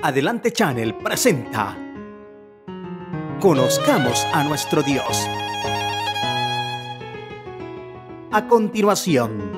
Adelante Channel presenta Conozcamos a nuestro Dios. A continuación,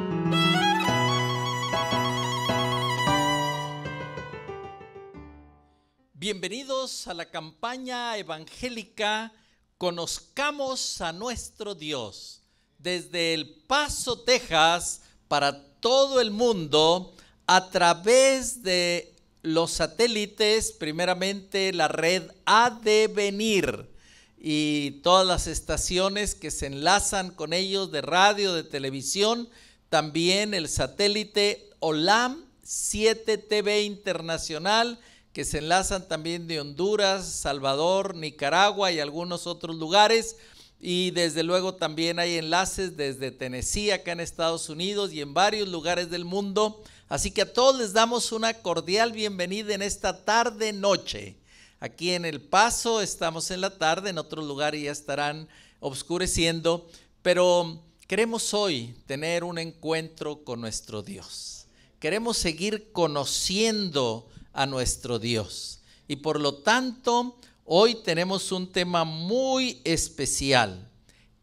bienvenidos a la campaña evangélica Conozcamos a nuestro Dios, desde El Paso, Texas, para todo el mundo, a través de los satélites, primeramente la red Adevenir y todas las estaciones que se enlazan con ellos de radio, de televisión, también el satélite Olam 7 TV Internacional, que se enlazan también de Honduras, Salvador, Nicaragua y algunos otros lugares, y desde luego también hay enlaces desde Tennessee, acá en Estados Unidos y en varios lugares del mundo. Así que a todos les damos una cordial bienvenida en esta tarde-noche. Aquí en El Paso estamos en la tarde, en otros lugares ya estarán oscureciendo, pero queremos hoy tener un encuentro con nuestro Dios. Queremos seguir conociendo a nuestro Dios y por lo tanto hoy tenemos un tema muy especial: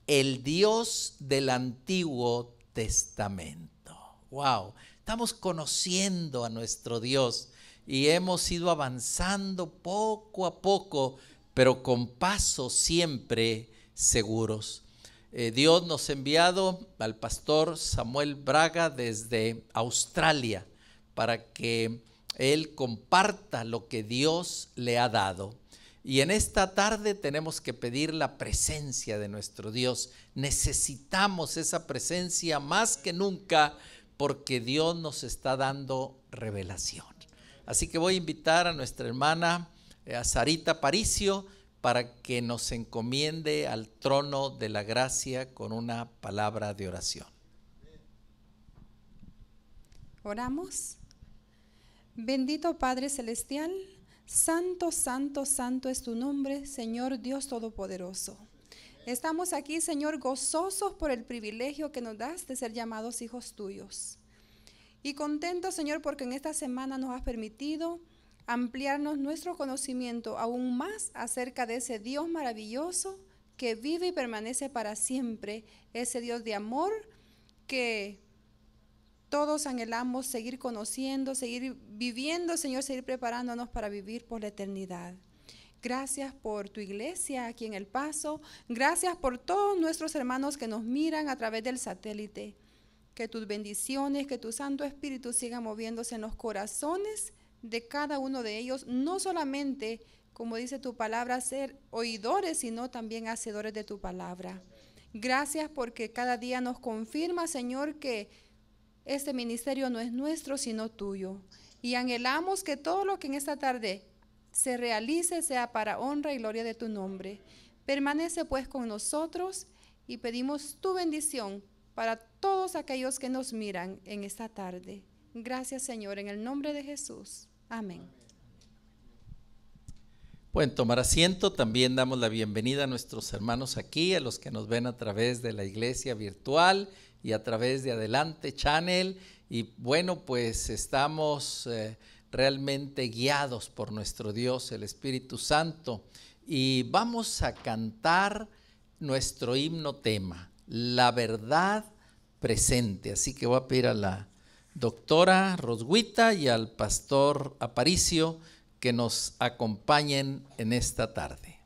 el Dios del Antiguo Testamento. Wow, estamos conociendo a nuestro Dios y hemos ido avanzando poco a poco, pero con pasos siempre seguros. Dios nos ha enviado al pastor Samuel Braga desde Australia para que él comparta lo que Dios le ha dado. Y en esta tarde tenemos que pedir la presencia de nuestro Dios. Necesitamos esa presencia más que nunca porque Dios nos está dando revelación. Así que voy a invitar a nuestra hermana, a Sarita Aparicio, para que nos encomiende al trono de la gracia con una palabra de oración. Oramos. Bendito Padre Celestial, santo, santo, santo es tu nombre, Señor Dios Todopoderoso. Estamos aquí, Señor, gozosos por el privilegio que nos das de ser llamados hijos tuyos. Y contentos, Señor, porque en esta semana nos has permitido ampliarnos nuestro conocimiento aún más acerca de ese Dios maravilloso que vive y permanece para siempre, ese Dios de amor que todos anhelamos seguir conociendo, seguir viviendo, Señor, seguir preparándonos para vivir por la eternidad. Gracias por tu iglesia aquí en El Paso. Gracias por todos nuestros hermanos que nos miran a través del satélite. Que tus bendiciones, que tu Santo Espíritu siga moviéndose en los corazones de cada uno de ellos. No solamente, como dice tu palabra, ser oidores, sino también hacedores de tu palabra. Gracias porque cada día nos confirma, Señor, que este ministerio no es nuestro, sino tuyo. Y anhelamos que todo lo que en esta tarde se realice sea para honra y gloria de tu nombre. Permanece pues con nosotros y pedimos tu bendición para todos aquellos que nos miran en esta tarde. Gracias, Señor, en el nombre de Jesús. Amén. Pueden tomar asiento. También damos la bienvenida a nuestros hermanos aquí, a los que nos ven a través de la iglesia virtual y a través de Adelante Channel. Y bueno, pues estamos realmente guiados por nuestro Dios, el Espíritu Santo. Y vamos a cantar nuestro himno tema, la verdad presente. Así que voy a pedir a la doctora Roswitha y al pastor Aparicio que nos acompañen en esta tarde.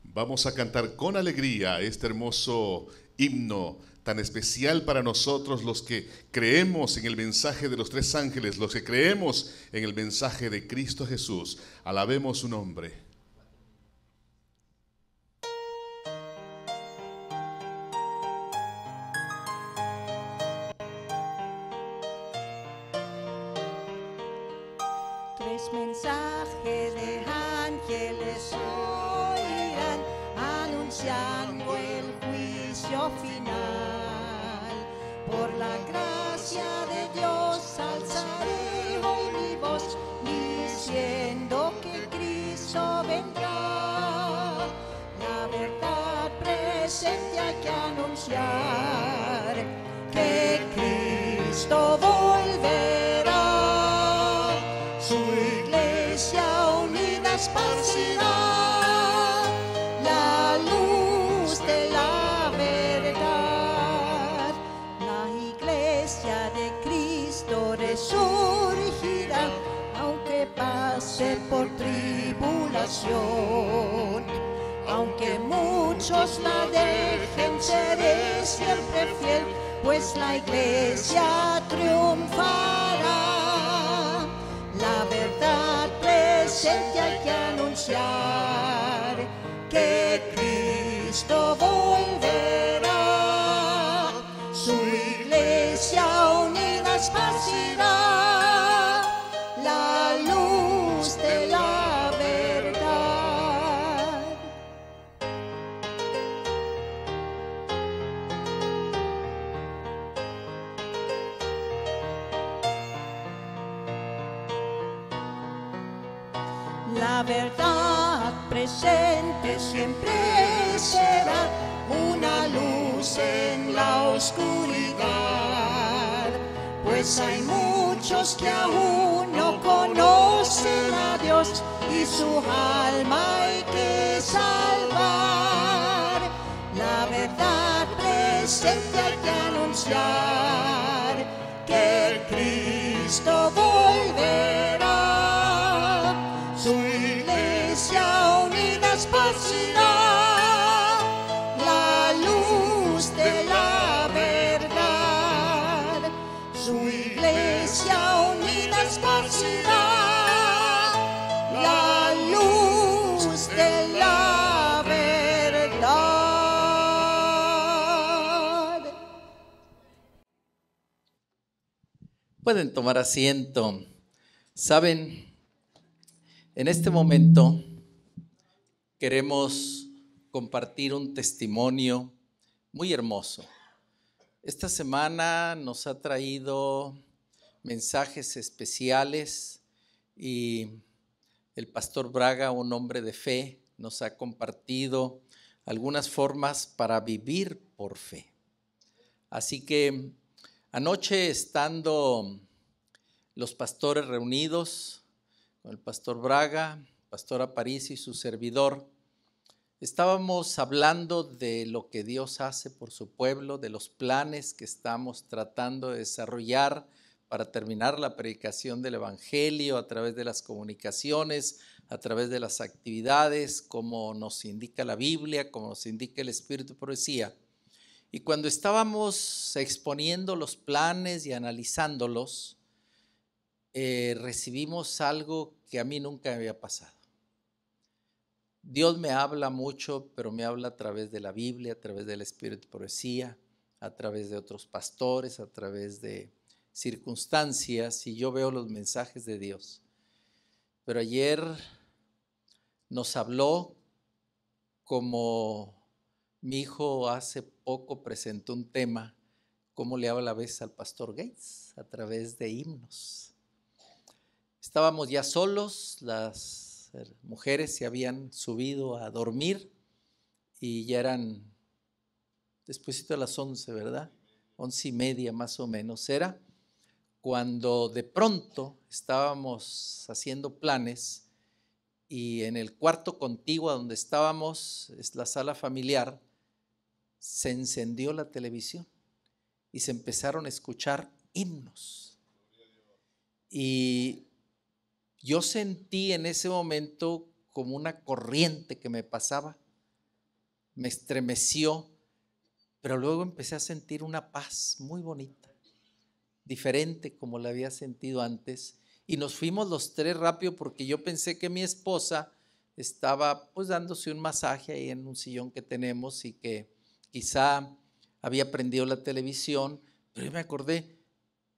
Vamos a cantar con alegría este hermoso himno tan especial para nosotros, los que creemos en el mensaje de los tres ángeles, los que creemos en el mensaje de Cristo Jesús. Alabemos su nombre. Tres mensajes de ángeles oirán, anunciando el juicio final. Por la gracia de Dios alzaré hoy mi voz, diciendo que Cristo vendrá. La verdad presente hay que anunciar, que Cristo Cristo volverá. Su iglesia unida esparcirá la luz de la verdad. La iglesia de Cristo resurgirá, aunque pase por tribulación. Aunque muchos la dejen, seré siempre fiel, pues la iglesia triunfará. La verdad presente hay que anunciar, que Cristo volverá. Su iglesia unida esparcirá la luz de la verdad. La verdad presente siempre será una luz en la oscuridad, pues hay muchos que aún no conocen a Dios y su alma hay que salvar. La verdad presente hay que anunciar, que Cristo volverá. Su iglesia unida esparcirá la luz de la verdad. Su iglesia unida esparcirá la luz de la verdad. Pueden tomar asiento. Saben, en este momento queremos compartir un testimonio muy hermoso. Esta semana nos ha traído mensajes especiales y el pastor Braga, un hombre de fe, nos ha compartido algunas formas para vivir por fe. Así que anoche, estando los pastores reunidos, con el pastor Braga, pastor Aparicio y su servidor, estábamos hablando de lo que Dios hace por su pueblo, de los planes que estamos tratando de desarrollar para terminar la predicación del Evangelio a través de las comunicaciones, a través de las actividades, como nos indica la Biblia, como nos indica el Espíritu de Profecía. Y cuando estábamos exponiendo los planes y analizándolos, recibimos algo que a mí nunca me había pasado. Dios me habla mucho, pero me habla a través de la Biblia, a través del Espíritu de Profecía, a través de otros pastores, a través de circunstancias, y yo veo los mensajes de Dios. Pero ayer nos habló, como mi hijo hace poco presentó un tema, cómo le habla a veces al pastor Gates, a través de himnos. Estábamos ya solos, las mujeres se habían subido a dormir y ya eran despuesito de las 11, ¿verdad? 11:30 más o menos era, cuando de pronto estábamos haciendo planes y en el cuarto contiguo donde estábamos, es la sala familiar, se encendió la televisión y se empezaron a escuchar himnos. Y yo sentí en ese momento como una corriente que me pasaba, me estremeció, pero luego empecé a sentir una paz muy bonita, diferente como la había sentido antes, y nos fuimos los tres rápido porque yo pensé que mi esposa estaba pues dándose un masaje ahí en un sillón que tenemos y que quizá había prendido la televisión, pero yo me acordé,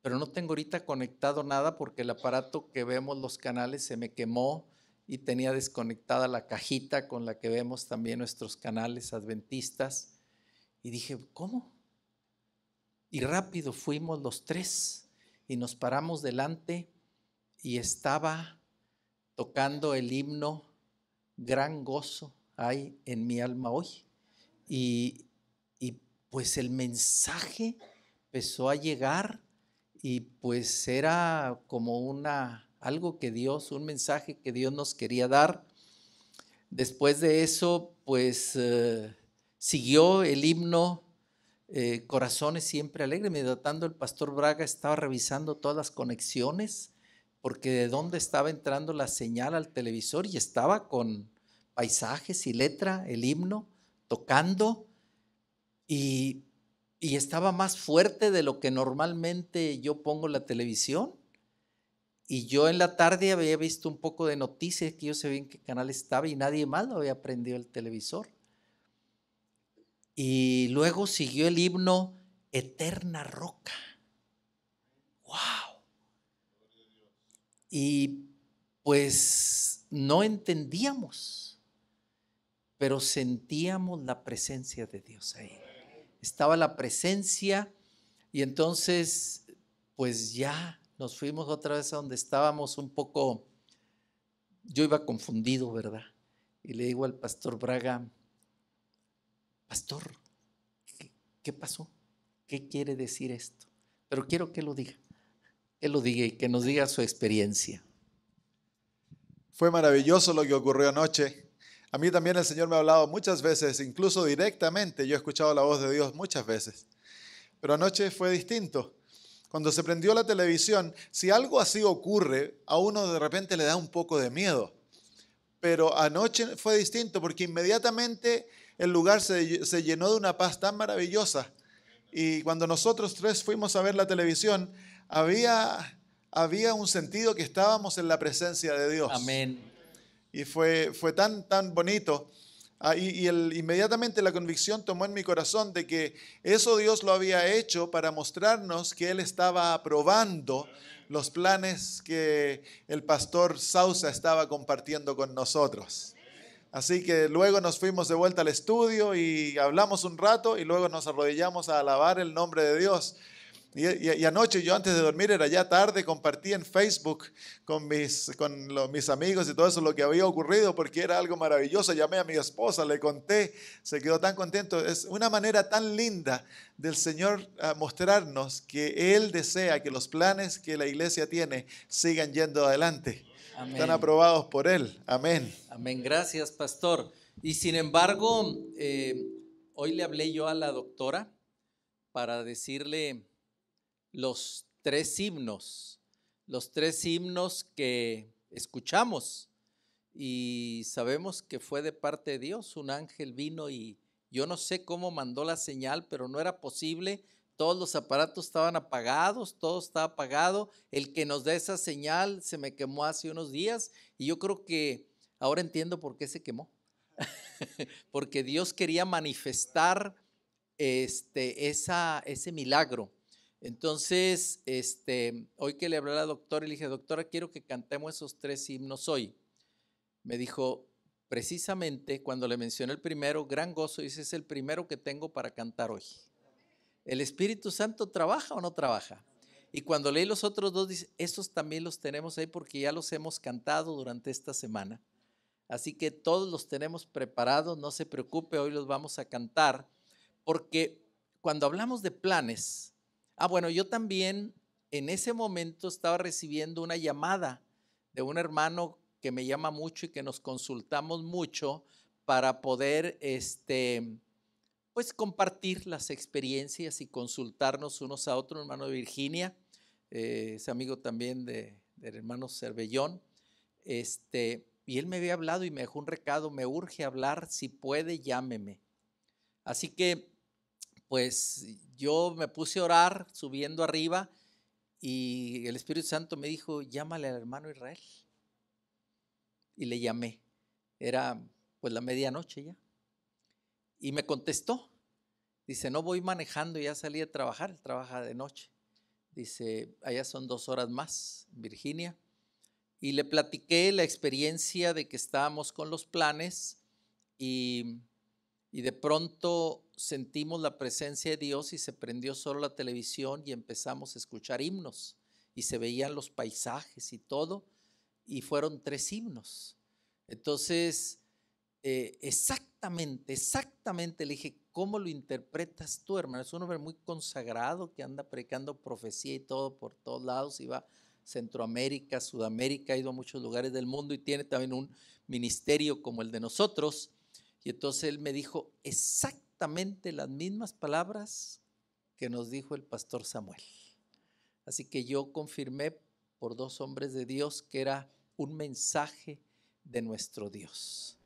pero no tengo ahorita conectado nada porque el aparato que vemos los canales se me quemó y tenía desconectada la cajita con la que vemos también nuestros canales adventistas. Y dije, ¿cómo? Y rápido fuimos los tres y nos paramos delante y estaba tocando el himno Gran gozo hay en mi alma hoy. Y pues el mensaje empezó a llegar y pues era como algo que Dios, un mensaje que Dios nos quería dar. Después de eso, pues siguió el himno Corazones Siempre Alegres. Mientras el pastor Braga estaba revisando todas las conexiones, porque de dónde estaba entrando la señal al televisor, y estaba con paisajes y letra, el himno, tocando, y estaba más fuerte de lo que normalmente yo pongo la televisión. Y yo en la tarde había visto un poco de noticias, que yo sabía en qué canal estaba y nadie más lo había prendido el televisor. Y luego siguió el himno Eterna Roca. ¡Wow! Y pues no entendíamos, pero sentíamos la presencia de Dios ahí. Estaba la presencia, y entonces pues ya nos fuimos otra vez a donde estábamos un poco. Yo iba confundido, ¿verdad? Y le digo al pastor Braga: pastor, ¿qué pasó? ¿Qué quiere decir esto? Pero quiero que lo diga y que nos diga su experiencia. Fue maravilloso lo que ocurrió anoche. A mí también el Señor me ha hablado muchas veces, incluso directamente. Yo he escuchado la voz de Dios muchas veces. Pero anoche fue distinto. Cuando se prendió la televisión, si algo así ocurre, a uno de repente le da un poco de miedo. Pero anoche fue distinto, porque inmediatamente el lugar se llenó de una paz tan maravillosa. Y cuando nosotros tres fuimos a ver la televisión, había un sentido que estábamos en la presencia de Dios. Amén. Y fue tan bonito. Inmediatamente la convicción tomó en mi corazón de que eso Dios lo había hecho para mostrarnos que Él estaba aprobando los planes que el pastor Sousa estaba compartiendo con nosotros. Así que luego nos fuimos de vuelta al estudio y hablamos un rato, y luego nos arrodillamos a alabar el nombre de Dios. Y anoche yo, antes de dormir, era ya tarde, compartí en Facebook con mis amigos y todo eso lo que había ocurrido, porque era algo maravilloso. Llamé a mi esposa, le conté, se quedó tan contento. Es una manera tan linda del Señor mostrarnos que Él desea que los planes que la iglesia tiene sigan yendo adelante. Amén. Están aprobados por Él. Amén. Amén. Gracias, pastor. Y sin embargo, hoy le hablé yo a la doctora para decirle los tres himnos que escuchamos, y sabemos que fue de parte de Dios. Un ángel vino y yo no sé cómo mandó la señal, pero no era posible. Todos los aparatos estaban apagados, todo estaba apagado. El que nos da esa señal se me quemó hace unos días, y yo creo que ahora entiendo por qué se quemó. Porque Dios quería manifestar ese milagro. Entonces, hoy que le hablé a la doctora, le dije: doctora, quiero que cantemos esos tres himnos hoy. Me dijo, precisamente cuando le mencioné el primero, gran gozo, dice: es el primero que tengo para cantar hoy. ¿El Espíritu Santo trabaja o no trabaja? Y cuando leí los otros dos, dice: esos también los tenemos ahí porque ya los hemos cantado durante esta semana. Así que todos los tenemos preparados, no se preocupe, hoy los vamos a cantar, porque cuando hablamos de planes, bueno, yo también en ese momento estaba recibiendo una llamada de un hermano que me llama mucho y que nos consultamos mucho para poder pues compartir las experiencias y consultarnos unos a otros. Hermano de Virginia, es amigo también del hermano Cervellón, y él me había hablado y me dejó un recado: me urge hablar, si puede, llámeme. Así que pues yo me puse a orar subiendo arriba, y el Espíritu Santo me dijo: llámale al hermano Israel. Y le llamé, era pues la medianoche ya, y me contestó. Dice: no, voy manejando, ya salí a trabajar, él trabaja de noche. Dice: allá son 2 horas más, Virginia. Y le platiqué la experiencia de que estábamos con los planes, y de pronto sentimos la presencia de Dios, y se prendió solo la televisión y empezamos a escuchar himnos, y se veían los paisajes y todo, y fueron 3 himnos. Entonces, exactamente le dije: ¿cómo lo interpretas tú, hermano? Es un hombre muy consagrado que anda predicando profecía y todo por todos lados, iba a Centroamérica, Sudamérica, ha ido a muchos lugares del mundo y tiene también un ministerio como el de nosotros. Y entonces él me dijo exactamente las mismas palabras que nos dijo el pastor Samuel. Así que yo confirmé por dos hombres de Dios que era un mensaje de nuestro Dios.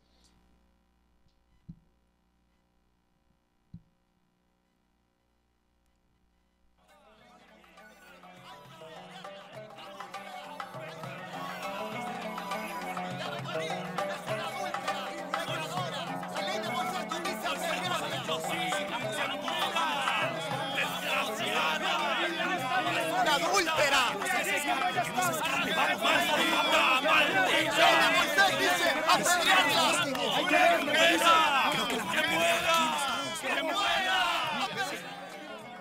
¡Adúltera!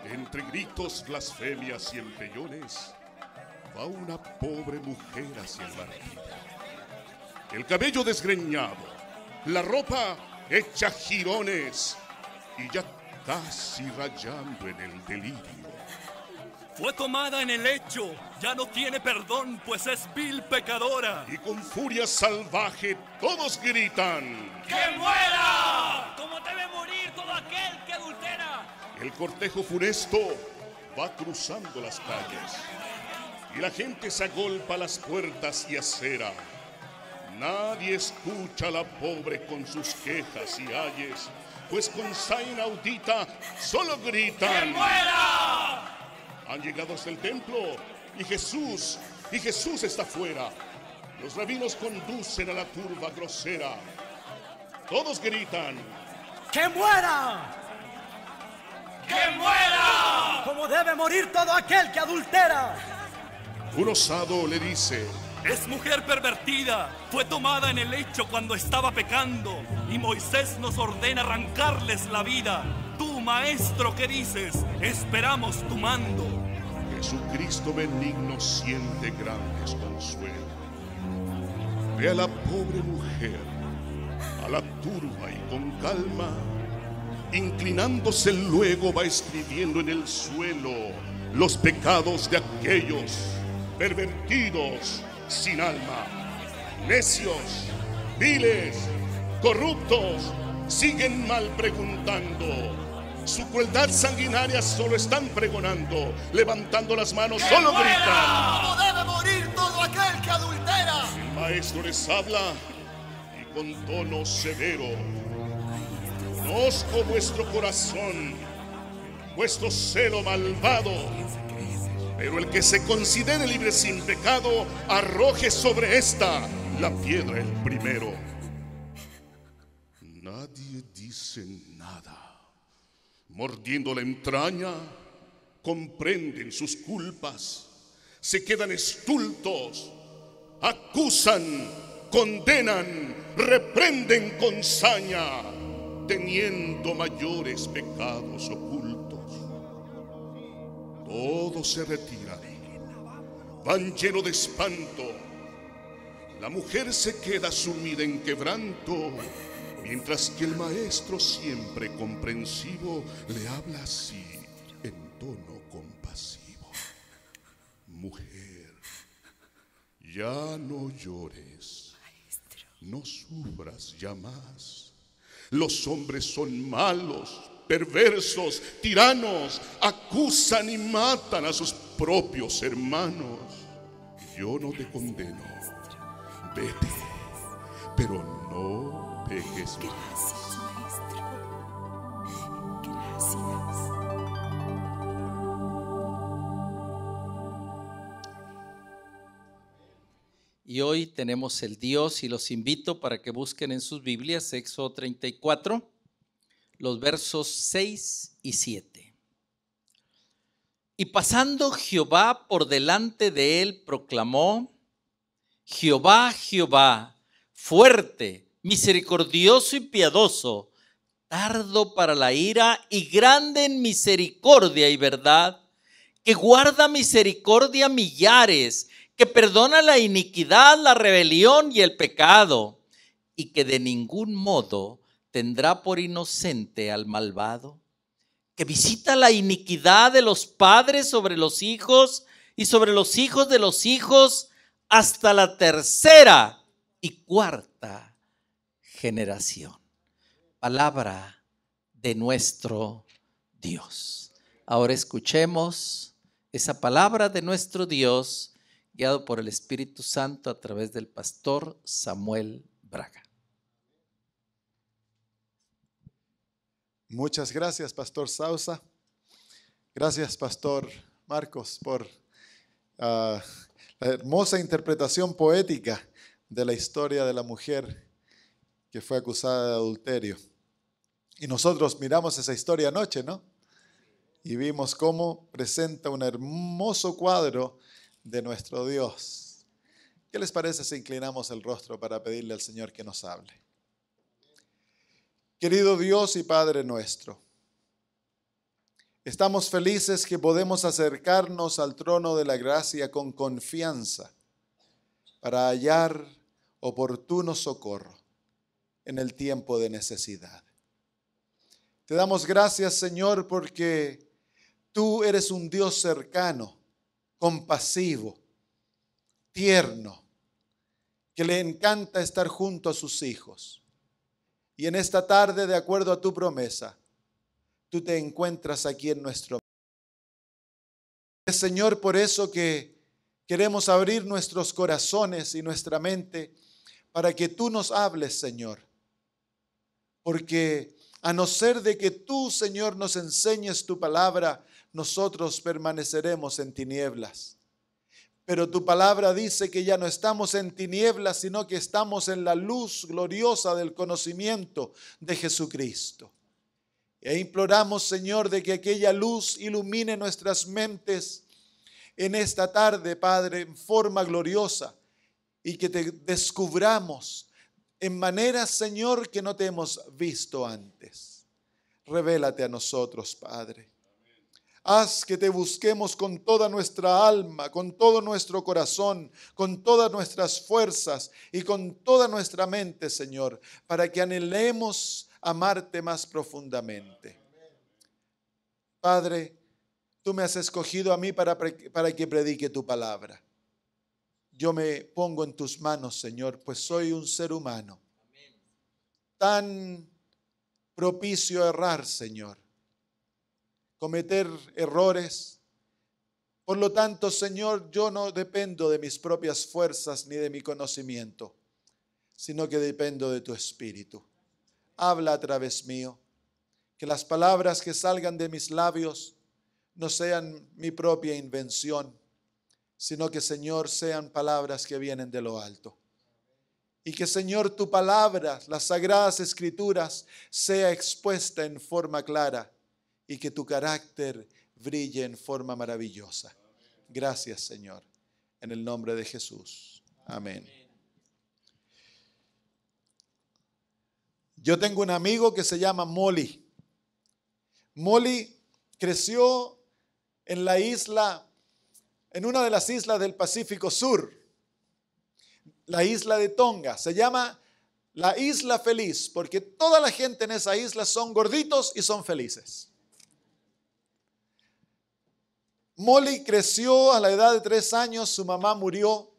Entre gritos, blasfemias y empellones, va una pobre mujer hacia el martirio. El cabello desgreñado, la ropa hecha jirones y ya casi rayando en el delirio. Fue tomada en el hecho, ya no tiene perdón, pues es vil pecadora. Y con furia salvaje todos gritan: ¡Que muera! Como debe morir todo aquel que adultera. El cortejo funesto va cruzando las calles y la gente se agolpa a las puertas y acera. Nadie escucha a la pobre con sus quejas y ayes, pues con saña inaudita solo gritan: ¡Que muera! Han llegado hasta el templo y Jesús está fuera. Los rabinos conducen a la turba grosera. Todos gritan: ¡Que muera! ¡Que muera! Como debe morir todo aquel que adultera. Un osado le dice: Es mujer pervertida, fue tomada en el hecho cuando estaba pecando, y Moisés nos ordena arrancarles la vida. Tú, maestro, ¿qué dices? Esperamos tu mando. Jesucristo benigno siente grandes consuelos. Ve a la pobre mujer, a la turba y con calma, inclinándose luego va escribiendo en el suelo los pecados de aquellos pervertidos sin alma. Necios, viles, corruptos, siguen mal preguntando. Su crueldad sanguinaria solo están pregonando, levantando las manos solo gritan: ¿Cómo debe morir todo aquel que adultera? El maestro les habla y con tono severo: conozco vuestro corazón, vuestro celo malvado, pero el que se considere libre sin pecado, arroje sobre esta la piedra el primero. Nadie dice nada. Mordiendo la entraña, comprenden sus culpas, se quedan estultos, acusan, condenan, reprenden con saña, teniendo mayores pecados ocultos. Todos se retiran, van llenos de espanto. La mujer se queda sumida en quebranto, mientras que el maestro, siempre comprensivo, le habla así en tono compasivo: mujer, ya no llores, no sufras ya más. Los hombres son malos, perversos, tiranos, acusan y matan a sus propios hermanos. Yo no te condeno, vete, pero no peques más. Y hoy tenemos el Dios y los invito para que busquen en sus Biblias Éxodo 34, los versos 6 y 7. Y pasando Jehová por delante de él, proclamó: Jehová, Jehová, fuerte, misericordioso y piadoso, tardo para la ira y grande en misericordia y verdad, que guarda misericordia a millares, que perdona la iniquidad, la rebelión y el pecado, y que de ningún modo tendrá por inocente al malvado, que visita la iniquidad de los padres sobre los hijos y sobre los hijos de los hijos hasta la tercera y cuarta generación. Palabra de nuestro Dios. Ahora escuchemos esa palabra de nuestro Dios, guiado por el Espíritu Santo a través del pastor Samuel Braga. Muchas gracias, Pastor Sausa. Gracias, Pastor Marcos, por la hermosa interpretación poética de la historia de la mujer que fue acusada de adulterio. Y nosotros miramos esa historia anoche, ¿no? Y vimos cómo presenta un hermoso cuadro de nuestro Dios. ¿Qué les parece si inclinamos el rostro para pedirle al Señor que nos hable? Querido Dios y Padre nuestro, estamos felices que podemos acercarnos al trono de la gracia con confianza para hallar oportuno socorro en el tiempo de necesidad. Te damos gracias, Señor, porque tú eres un Dios cercano, compasivo, tierno, que le encanta estar junto a sus hijos. Y en esta tarde, de acuerdo a tu promesa, tú te encuentras aquí en nuestro medio. Señor, por eso que queremos abrir nuestros corazones y nuestra mente para que tú nos hables, Señor. Porque a no ser de que tú, Señor, nos enseñes tu palabra, nosotros permaneceremos en tinieblas. Pero tu palabra dice que ya no estamos en tinieblas, sino que estamos en la luz gloriosa del conocimiento de Jesucristo. E imploramos, Señor, de que aquella luz ilumine nuestras mentes en esta tarde, Padre, en forma gloriosa, y que te descubramos en maneras, Señor, que no te hemos visto antes. Revélate a nosotros, Padre. Haz que te busquemos con toda nuestra alma, con todo nuestro corazón, con todas nuestras fuerzas y con toda nuestra mente, Señor, para que anhelemos amarte más profundamente. Padre, tú me has escogido a mí para que predique tu palabra. Yo me pongo en tus manos, Señor, pues soy un ser humano tan propicio a errar, Señor. Cometer errores. Por lo tanto, Señor, yo no dependo de mis propias fuerzas ni de mi conocimiento, sino que dependo de tu Espíritu. Habla a través mío, que las palabras que salgan de mis labios no sean mi propia invención, sino que, Señor, sean palabras que vienen de lo alto. Y que, Señor, tu palabra, las sagradas escrituras, sea expuesta en forma clara, y que tu carácter brille en forma maravillosa. Gracias, Señor, en el nombre de Jesús. Amén. Yo tengo un amigo que se llama Molly. Molly creció en la isla, en una de las islas del Pacífico Sur, la isla de Tonga. Se llama la Isla Feliz, porque toda la gente en esa isla son gorditos y son felices. Molly creció a la edad de 3 años, su mamá murió.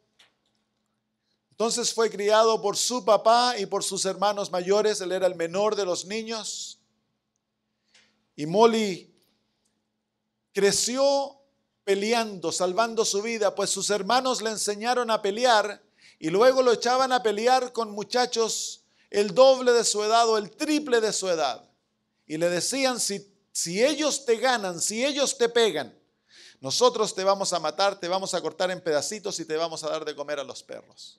Entonces fue criado por su papá y por sus hermanos mayores. Él era el menor de los niños. Y Molly creció peleando, salvando su vida, pues sus hermanos le enseñaron a pelear y luego lo echaban a pelear con muchachos el doble de su edad o el triple de su edad. Y le decían, si ellos te ganan, si ellos te pegan, nosotros te vamos a matar, te vamos a cortar en pedacitos y te vamos a dar de comer a los perros.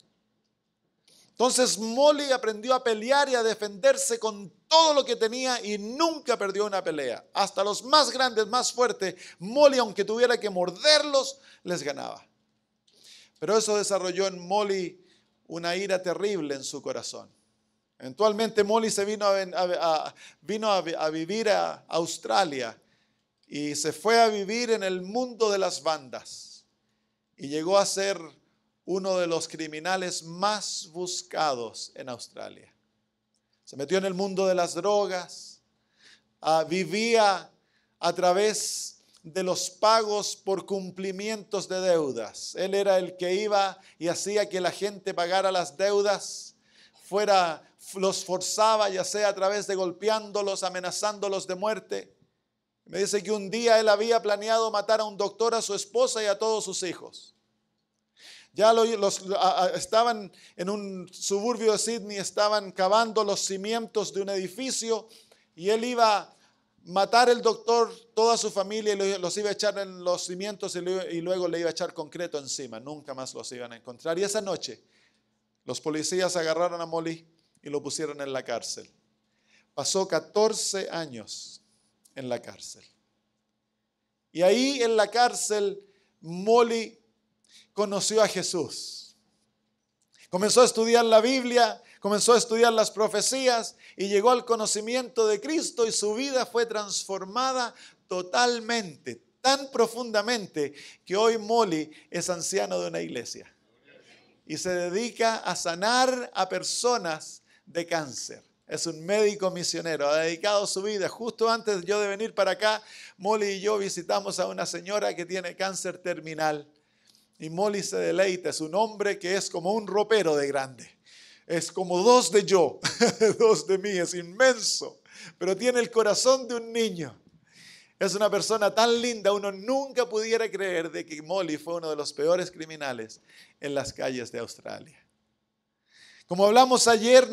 Entonces Molly aprendió a pelear y a defenderse con todo lo que tenía y nunca perdió una pelea. Hasta los más grandes, más fuertes, Molly, aunque tuviera que morderlos, les ganaba. Pero eso desarrolló en Molly una ira terrible en su corazón. Eventualmente Molly se vino a vivir a Australia. Y se fue a vivir en el mundo de las bandas. Y llegó a ser uno de los criminales más buscados en Australia. Se metió en el mundo de las drogas, vivía a través de los pagos por cumplimientos de deudas. Él era el que iba y hacía que la gente pagara las deudas, los forzaba, ya sea a través de golpeándolos, amenazándolos de muerte. Me dice que un día él había planeado matar a un doctor, a su esposa y a todos sus hijos. Ya estaban en un suburbio de Sydney, estaban cavando los cimientos de un edificio y él iba a matar el doctor, toda su familia, y los iba a echar en los cimientos y luego le iba a echar concreto encima. Nunca más los iban a encontrar. Y esa noche los policías agarraron a Molly y lo pusieron en la cárcel. Pasó 14 años en la cárcel. Y ahí en la cárcel Molly conoció a Jesús. Comenzó a estudiar la Biblia, comenzó a estudiar las profecías y llegó al conocimiento de Cristo y su vida fue transformada totalmente, tan profundamente que hoy Molly es anciano de una iglesia y se dedica a sanar a personas de cáncer. Es un médico misionero, ha dedicado su vida. Justo antes yo de venir para acá, Molly y yo visitamos a una señora que tiene cáncer terminal. Y Molly se deleita, es un hombre que es como un ropero de grande. Es como 2 de yo, 2 de mí, es inmenso. Pero tiene el corazón de un niño. Es una persona tan linda, uno nunca pudiera creer de que Molly fue uno de los peores criminales en las calles de Australia. Como hablamos ayer,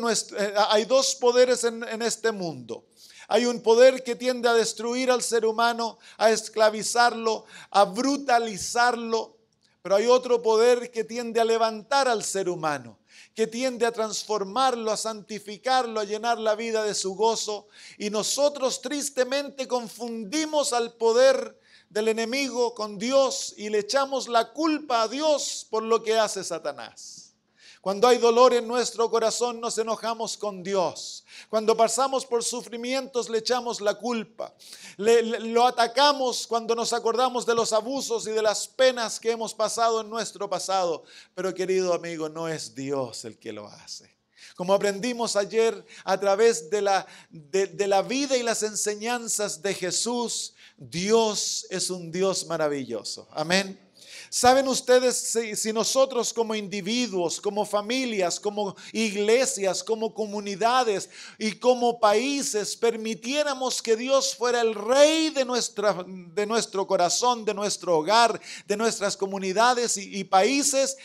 hay 2 poderes en este mundo. Hay un poder que tiende a destruir al ser humano, a esclavizarlo, a brutalizarlo. Pero hay otro poder que tiende a levantar al ser humano, que tiende a transformarlo, a santificarlo, a llenar la vida de su gozo. Y nosotros tristemente confundimos al poder del enemigo con Dios y le echamos la culpa a Dios por lo que hace Satanás. Cuando hay dolor en nuestro corazón nos enojamos con Dios. Cuando pasamos por sufrimientos le echamos la culpa. Lo atacamos cuando nos acordamos de los abusos y de las penas que hemos pasado en nuestro pasado. Pero querido amigo, no es Dios el que lo hace. Como aprendimos ayer a través de la vida y las enseñanzas de Jesús, Dios es un Dios maravilloso. Amén. ¿Saben ustedes si nosotros como individuos, como familias, como iglesias, como comunidades y como países permitiéramos que Dios fuera el rey de nuestro corazón, de nuestro hogar, de nuestras comunidades y países,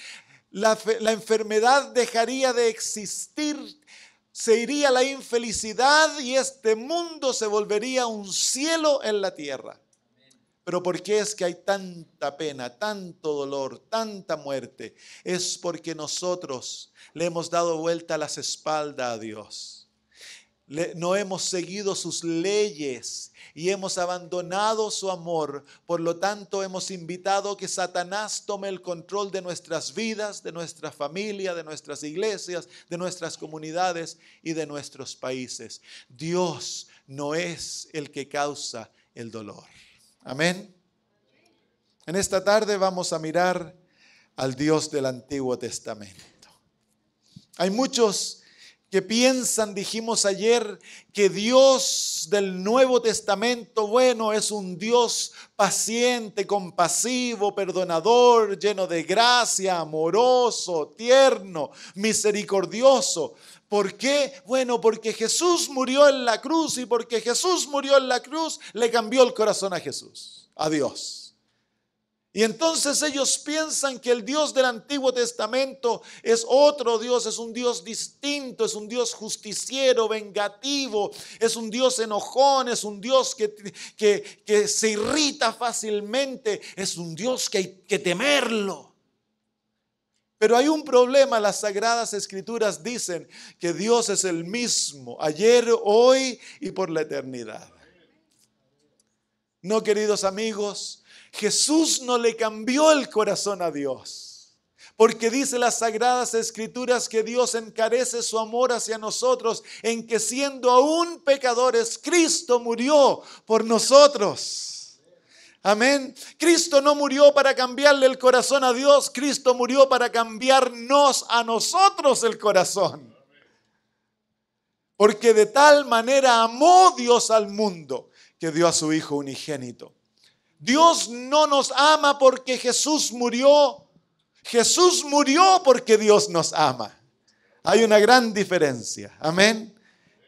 la enfermedad dejaría de existir, se iría la infelicidad y este mundo se volvería un cielo en la tierra? Pero ¿por qué es que hay tanta pena, tanto dolor, tanta muerte? Es porque nosotros le hemos dado vuelta las espaldas a Dios. No hemos seguido sus leyes y hemos abandonado su amor. Por lo tanto, hemos invitado que Satanás tome el control de nuestras vidas, de nuestra familia, de nuestras iglesias, de nuestras comunidades y de nuestros países. Dios no es el que causa el dolor. Amén. En esta tarde vamos a mirar al Dios del Antiguo Testamento. Hay muchos que piensan, dijimos ayer, que Dios del Nuevo Testamento, bueno, es un Dios paciente, compasivo, perdonador, lleno de gracia, amoroso, tierno, misericordioso. ¿Por qué? Bueno, porque Jesús murió en la cruz y porque Jesús murió en la cruz le cambió el corazón a Jesús, a Dios. Y entonces ellos piensan que el Dios del Antiguo Testamento es otro Dios, es un Dios distinto, es un Dios justiciero, vengativo, es un Dios enojón, es un Dios que se irrita fácilmente, es un Dios que hay que temerlo. Pero hay un problema, las Sagradas Escrituras dicen que Dios es el mismo, ayer, hoy y por la eternidad. No, queridos amigos, Jesús no le cambió el corazón a Dios, porque dice las Sagradas Escrituras que Dios encarece su amor hacia nosotros en que siendo aún pecadores, Cristo murió por nosotros. Amén. Cristo no murió para cambiarle el corazón a Dios, Cristo murió para cambiarnos a nosotros el corazón. Porque de tal manera amó Dios al mundo que dio a su Hijo unigénito. Dios no nos ama porque Jesús murió. Jesús murió porque Dios nos ama. Hay una gran diferencia. Amén.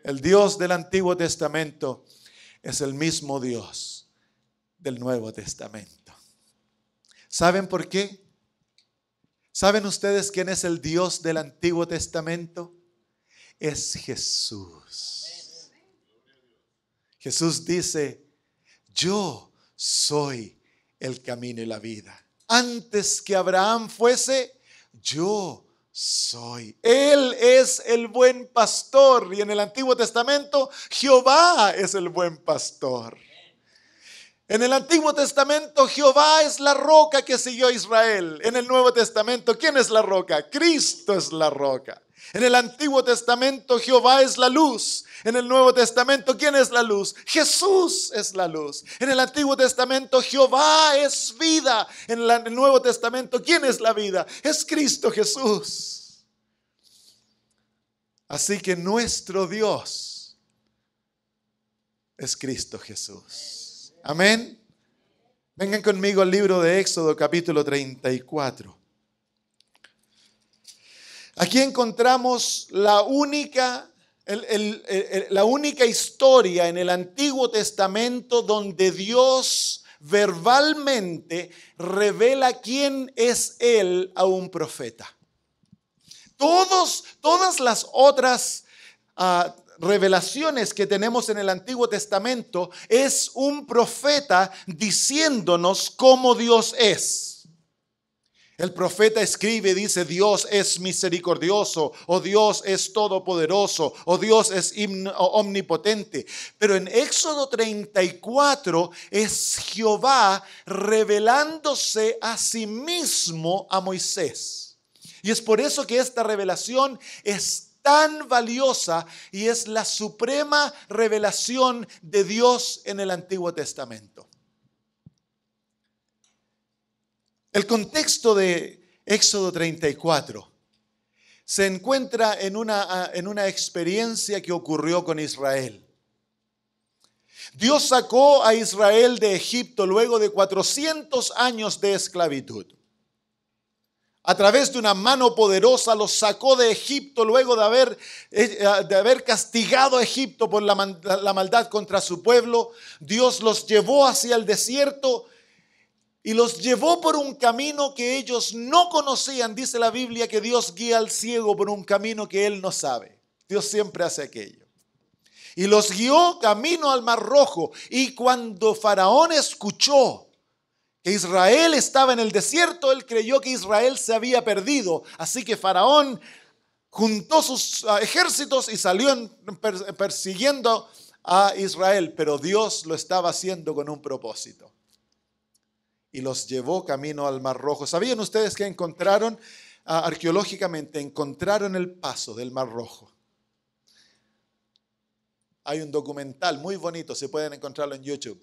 El Dios del Antiguo Testamento es el mismo Dios del Nuevo Testamento. ¿Saben por qué? ¿Saben ustedes quién es el Dios del Antiguo Testamento? Es Jesús. Jesús dice, yo soy el camino y la vida. Antes que Abraham fuese, yo soy. Él es el buen pastor. Y en el Antiguo Testamento, Jehová es el buen pastor. En el Antiguo Testamento, Jehová es la roca que siguió a Israel. En el Nuevo Testamento, ¿quién es la roca? Cristo es la roca. En el Antiguo Testamento, Jehová es la luz. En el Nuevo Testamento, ¿quién es la luz? Jesús es la luz. En el Antiguo Testamento, Jehová es vida. En el Nuevo Testamento, ¿quién es la vida? Es Cristo Jesús. Así que nuestro Dios es Cristo Jesús. Amén. Vengan conmigo al libro de Éxodo, capítulo 34. Aquí encontramos la única historia en el Antiguo Testamento donde Dios verbalmente revela quién es Él a un profeta. Todas las otras revelaciones que tenemos en el Antiguo Testamento es un profeta diciéndonos cómo Dios es. El profeta escribe y dice, Dios es misericordioso, o Dios es todopoderoso, o Dios es omnipotente. Pero en Éxodo 34 es Jehová revelándose a sí mismo a Moisés. Y es por eso que esta revelación es tan valiosa y es la suprema revelación de Dios en el Antiguo Testamento. El contexto de Éxodo 34 se encuentra en una experiencia que ocurrió con Israel. Dios sacó a Israel de Egipto luego de 400 años de esclavitud. A través de una mano poderosa los sacó de Egipto luego de haber castigado a Egipto por la maldad contra su pueblo. Dios los llevó hacia el desierto y los llevó por un camino que ellos no conocían. Dice la Biblia que Dios guía al ciego por un camino que él no sabe. Dios siempre hace aquello. Y los guió camino al Mar Rojo. Y cuando Faraón escuchó que Israel estaba en el desierto, él creyó que Israel se había perdido. Así que Faraón juntó sus ejércitos y salió persiguiendo a Israel. Pero Dios lo estaba haciendo con un propósito. Y los llevó camino al Mar Rojo. ¿Sabían ustedes que encontraron, arqueológicamente, encontraron el paso del Mar Rojo? Hay un documental muy bonito, se pueden encontrarlo en YouTube.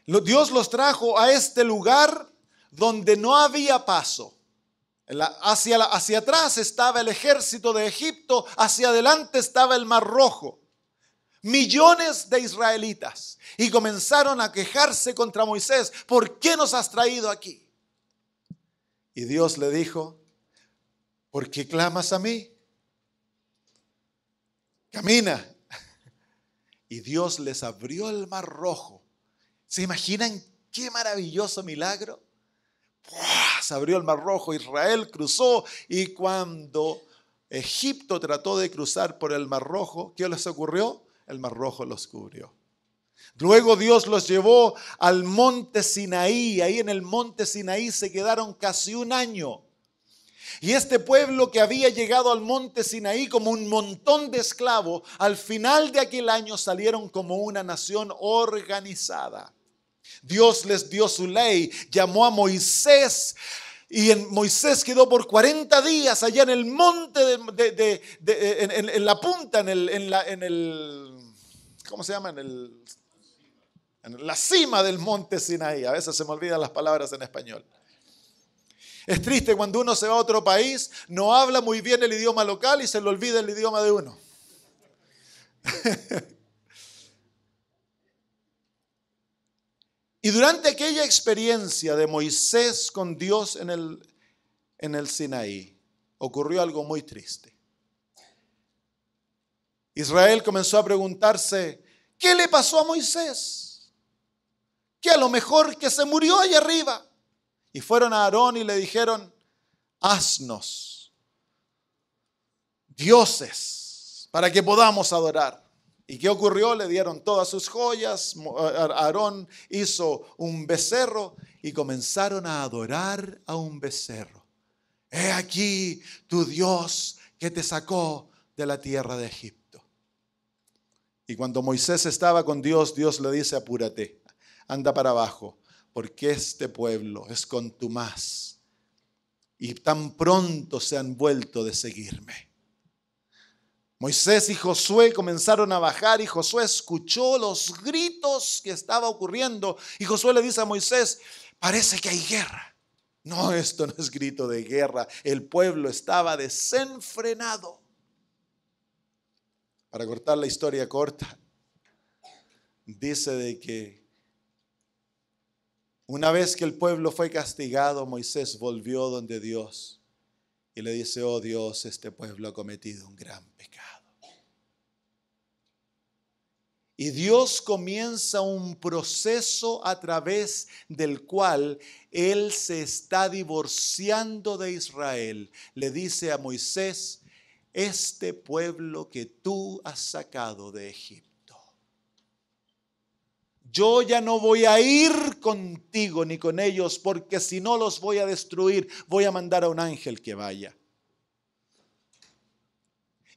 Dios los trajo a este lugar donde no había paso. Hacia atrás estaba el ejército de Egipto, hacia adelante estaba el Mar Rojo. Millones de israelitas. Y comenzaron a quejarse contra Moisés. ¿Por qué nos has traído aquí? Y Dios le dijo, ¿por qué clamas a mí? Camina. Y Dios les abrió el Mar Rojo. ¿Se imaginan qué maravilloso milagro? Se abrió el Mar Rojo, Israel cruzó y cuando Egipto trató de cruzar por el Mar Rojo, ¿qué les ocurrió? El Mar Rojo los cubrió. Luego Dios los llevó al monte Sinaí. Ahí en el monte Sinaí se quedaron casi un año. Y este pueblo que había llegado al monte Sinaí como un montón de esclavos, al final de aquel año salieron como una nación organizada. Dios les dio su ley, llamó a Moisés y Moisés quedó por 40 días allá en el monte, en la punta, ¿cómo se llama? En la cima del monte Sinaí. A veces se me olvidan las palabras en español. Es triste cuando uno se va a otro país, no habla muy bien el idioma local y se le olvida el idioma de uno. Y durante aquella experiencia de Moisés con Dios en el Sinaí, ocurrió algo muy triste. Israel comenzó a preguntarse, ¿qué le pasó a Moisés? Que a lo mejor que se murió allá arriba. Y fueron a Aarón y le dijeron, haznos dioses para que podamos adorar. ¿Y qué ocurrió? Le dieron todas sus joyas. Aarón hizo un becerro y comenzaron a adorar a un becerro. He aquí tu Dios que te sacó de la tierra de Egipto. Y cuando Moisés estaba con Dios, Dios le dice, apúrate, anda para abajo, porque este pueblo es contumaz y tan pronto se han vuelto de seguirme. Moisés y Josué comenzaron a bajar y Josué escuchó los gritos que estaba ocurriendo. Y Josué le dice a Moisés, parece que hay guerra. No, esto no es grito de guerra. El pueblo estaba desenfrenado. Para cortar la historia corta, dice de que una vez que el pueblo fue castigado, Moisés volvió donde Dios y le dice, oh Dios, este pueblo ha cometido un gran pecado. Y Dios comienza un proceso a través del cual Él se está divorciando de Israel. Le dice a Moisés, este pueblo que tú has sacado de Egipto, yo ya no voy a ir contigo ni con ellos, porque si no los voy a destruir, voy a mandar a un ángel que vaya.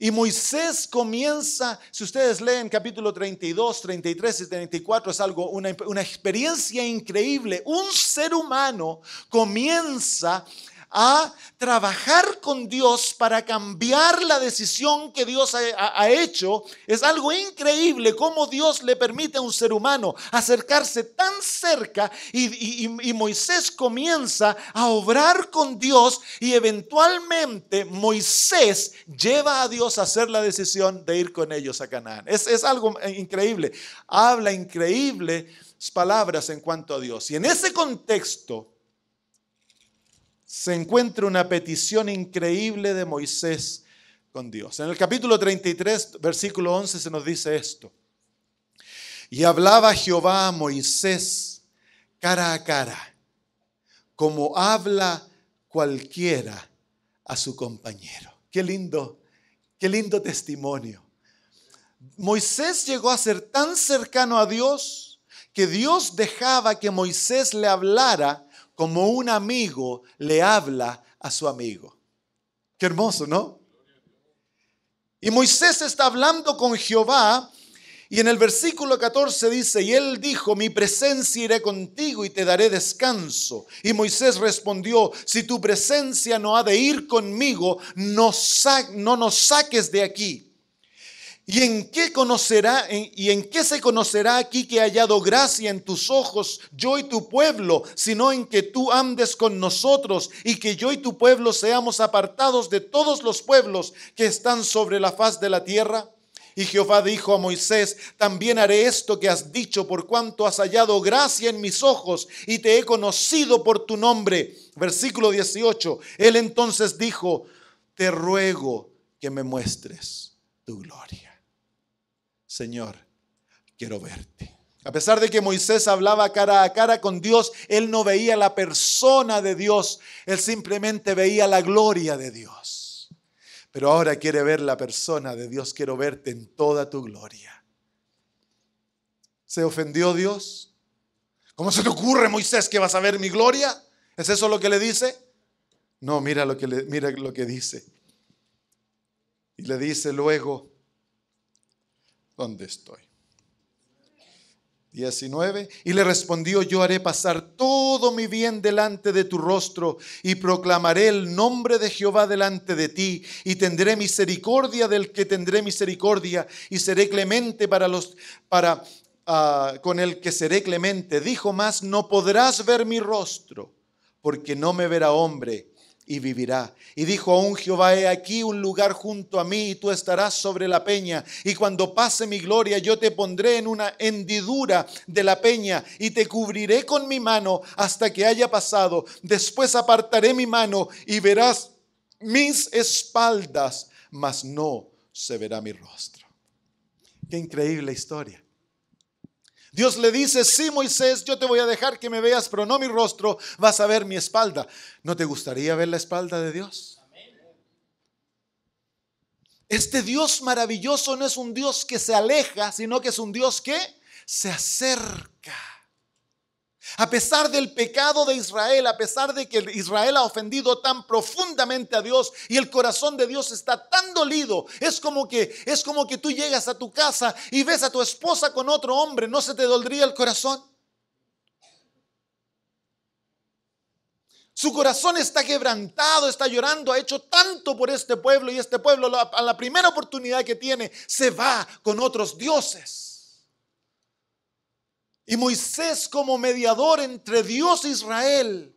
Y Moisés comienza, si ustedes leen capítulo 32, 33 y 34, es algo, una experiencia increíble. Un ser humano comienza a trabajar con Dios para cambiar la decisión que Dios ha hecho. Es algo increíble cómo Dios le permite a un ser humano acercarse tan cerca y Moisés comienza a obrar con Dios y eventualmente Moisés lleva a Dios a hacer la decisión de ir con ellos a Canaán. Es algo increíble. Habla increíbles palabras en cuanto a Dios. Y en ese contexto se encuentra una petición increíble de Moisés con Dios. En el capítulo 33, versículo 11 se nos dice esto. Y hablaba Jehová a Moisés cara a cara, como habla cualquiera a su compañero. Qué lindo testimonio. Moisés llegó a ser tan cercano a Dios que Dios dejaba que Moisés le hablara como un amigo le habla a su amigo. Qué hermoso, ¿no? Y Moisés está hablando con Jehová y en el versículo 14 dice, y él dijo, mi presencia iré contigo y te daré descanso. Y Moisés respondió, si tu presencia no ha de ir conmigo, no nos saques de aquí. ¿Y en qué se conocerá aquí que he hallado gracia en tus ojos, yo y tu pueblo, sino en que tú andes con nosotros y que yo y tu pueblo seamos apartados de todos los pueblos que están sobre la faz de la tierra? Y Jehová dijo a Moisés, también haré esto que has dicho, por cuanto has hallado gracia en mis ojos y te he conocido por tu nombre. Versículo 18, él entonces dijo, te ruego que me muestres tu gloria. Señor, quiero verte. A pesar de que Moisés hablaba cara a cara con Dios, él no veía la persona de Dios, él simplemente veía la gloria de Dios. Pero ahora quiere ver la persona de Dios, quiero verte en toda tu gloria. ¿Se ofendió Dios? ¿Cómo se te ocurre, Moisés, que vas a ver mi gloria? ¿Es eso lo que le dice? No, mira lo que dice. Y le dice luego, ¿dónde estoy? 19. Y le respondió, yo haré pasar todo mi bien delante de tu rostro y proclamaré el nombre de Jehová delante de ti y tendré misericordia del que tendré misericordia y seré clemente con el que seré clemente. Dijo más, no podrás ver mi rostro porque no me verá hombre y vivirá. Y dijo aún Jehová: he aquí un lugar junto a mí, y tú estarás sobre la peña. Y cuando pase mi gloria, yo te pondré en una hendidura de la peña, y te cubriré con mi mano hasta que haya pasado. Después apartaré mi mano, y verás mis espaldas, mas no se verá mi rostro. Qué increíble historia. Dios le dice: sí, Moisés, yo te voy a dejar que me veas, pero no mi rostro, vas a ver mi espalda. ¿No te gustaría ver la espalda de Dios? Este Dios maravilloso no es un Dios que se aleja, sino que es un Dios que se acerca. A pesar del pecado de Israel, a pesar de que Israel ha ofendido tan profundamente a Dios y el corazón de Dios está tan dolido, es como que tú llegas a tu casa y ves a tu esposa con otro hombre, ¿no se te dolería el corazón? Su corazón está quebrantado, está llorando, ha hecho tanto por este pueblo, y este pueblo a la primera oportunidad que tiene se va con otros dioses. Y Moisés, como mediador entre Dios e Israel,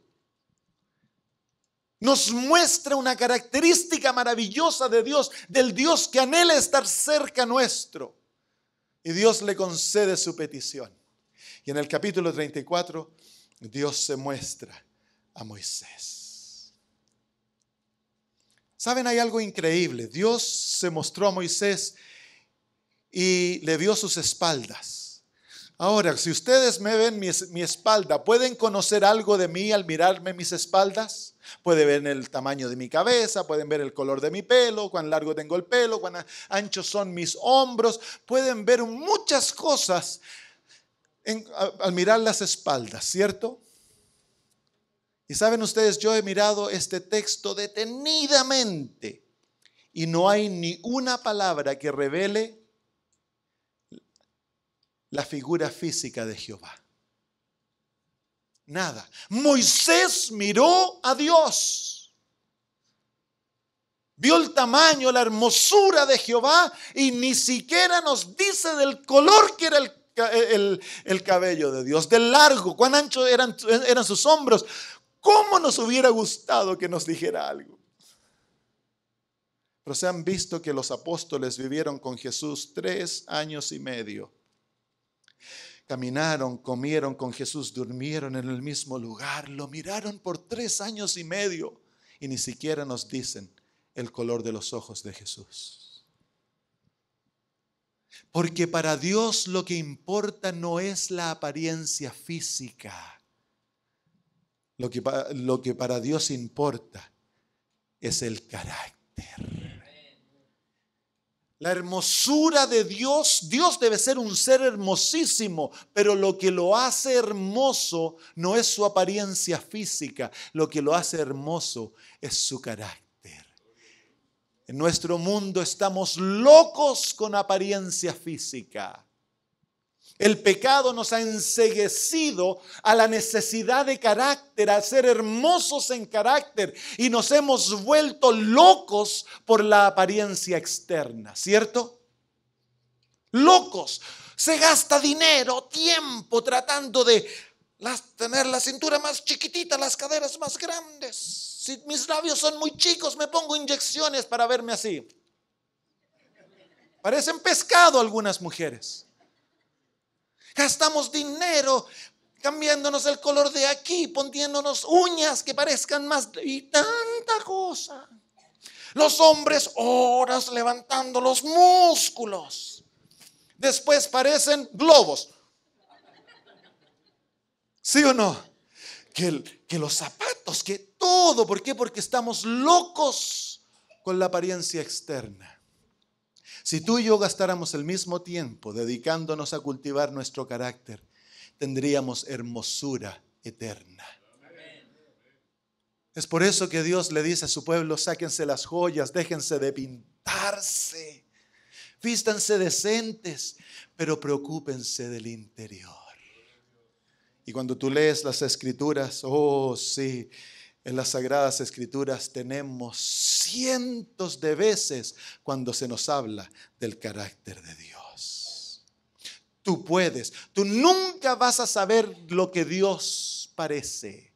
nos muestra una característica maravillosa de Dios, del Dios que anhela estar cerca nuestro. Y Dios le concede su petición. Y en el capítulo 34, Dios se muestra a Moisés. ¿Saben? Hay algo increíble. Dios se mostró a Moisés y le vio sus espaldas. Ahora, si ustedes me ven mi espalda, ¿pueden conocer algo de mí al mirarme mis espaldas? Pueden ver el tamaño de mi cabeza, pueden ver el color de mi pelo, cuán largo tengo el pelo, cuán anchos son mis hombros. Pueden ver muchas cosas al mirar las espaldas, ¿cierto? Y saben ustedes, yo he mirado este texto detenidamente y no hay ni una palabra que revele la figura física de Jehová. Nada. Moisés miró a Dios. Vio el tamaño, la hermosura de Jehová y ni siquiera nos dice del color que era el cabello de Dios, del largo, cuán ancho eran sus hombros. ¿Cómo nos hubiera gustado que nos dijera algo? Pero se han visto que los apóstoles vivieron con Jesús 3 años y medio. Caminaron, comieron con Jesús, durmieron en el mismo lugar, lo miraron por 3 años y medio y ni siquiera nos dicen el color de los ojos de Jesús. Porque para Dios lo que importa no es la apariencia física. Lo que para Dios importa es el carácter. La hermosura de Dios. Dios debe ser un ser hermosísimo, pero lo que lo hace hermoso no es su apariencia física. Lo que lo hace hermoso es su carácter. En nuestro mundo estamos locos con apariencia física. El pecado nos ha enceguecido a la necesidad de carácter, a ser hermosos en carácter, y nos hemos vuelto locos por la apariencia externa, ¿cierto? Locos. Se gasta dinero, tiempo tratando de tener la cintura más chiquitita, las caderas más grandes. Si mis labios son muy chicos, me pongo inyecciones para verme así. Parecen pescado algunas mujeres. Gastamos dinero cambiándonos el color de aquí, poniéndonos uñas que parezcan más y tanta cosa. Los hombres horas levantando los músculos. Después parecen globos. ¿Sí o no? Que los zapatos, que todo. ¿Por qué? Porque estamos locos con la apariencia externa. Si tú y yo gastáramos el mismo tiempo dedicándonos a cultivar nuestro carácter, tendríamos hermosura eterna. Es por eso que Dios le dice a su pueblo: sáquense las joyas, déjense de pintarse, vístanse decentes, pero preocúpense del interior. Y cuando tú lees las Escrituras, oh sí, en las Sagradas Escrituras tenemos cientos de veces cuando se nos habla del carácter de Dios. Tú nunca vas a saber lo que Dios parece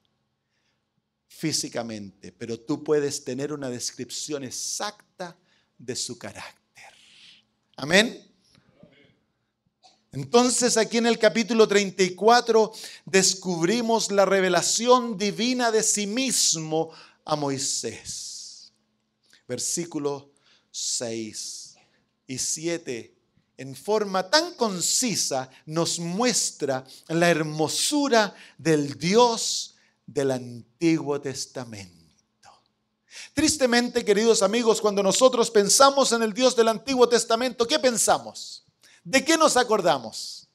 físicamente, pero tú puedes tener una descripción exacta de su carácter. Amén. Entonces aquí en el capítulo 34 descubrimos la revelación divina de sí mismo a Moisés. Versículos 6 y 7 en forma tan concisa nos muestra la hermosura del Dios del Antiguo Testamento. Tristemente, queridos amigos, cuando nosotros pensamos en el Dios del Antiguo Testamento, ¿qué pensamos? ¿De qué nos acordamos?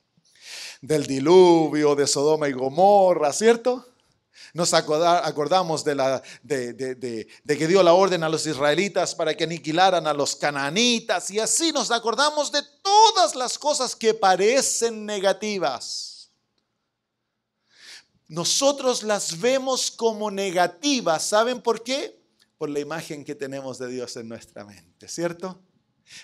Del diluvio, de Sodoma y Gomorra, ¿cierto? Nos acordamos de que dio la orden a los israelitas para que aniquilaran a los canaanitas, y así nos acordamos de todas las cosas que parecen negativas. Nosotros las vemos como negativas. ¿Saben por qué? Por la imagen que tenemos de Dios en nuestra mente, ¿cierto?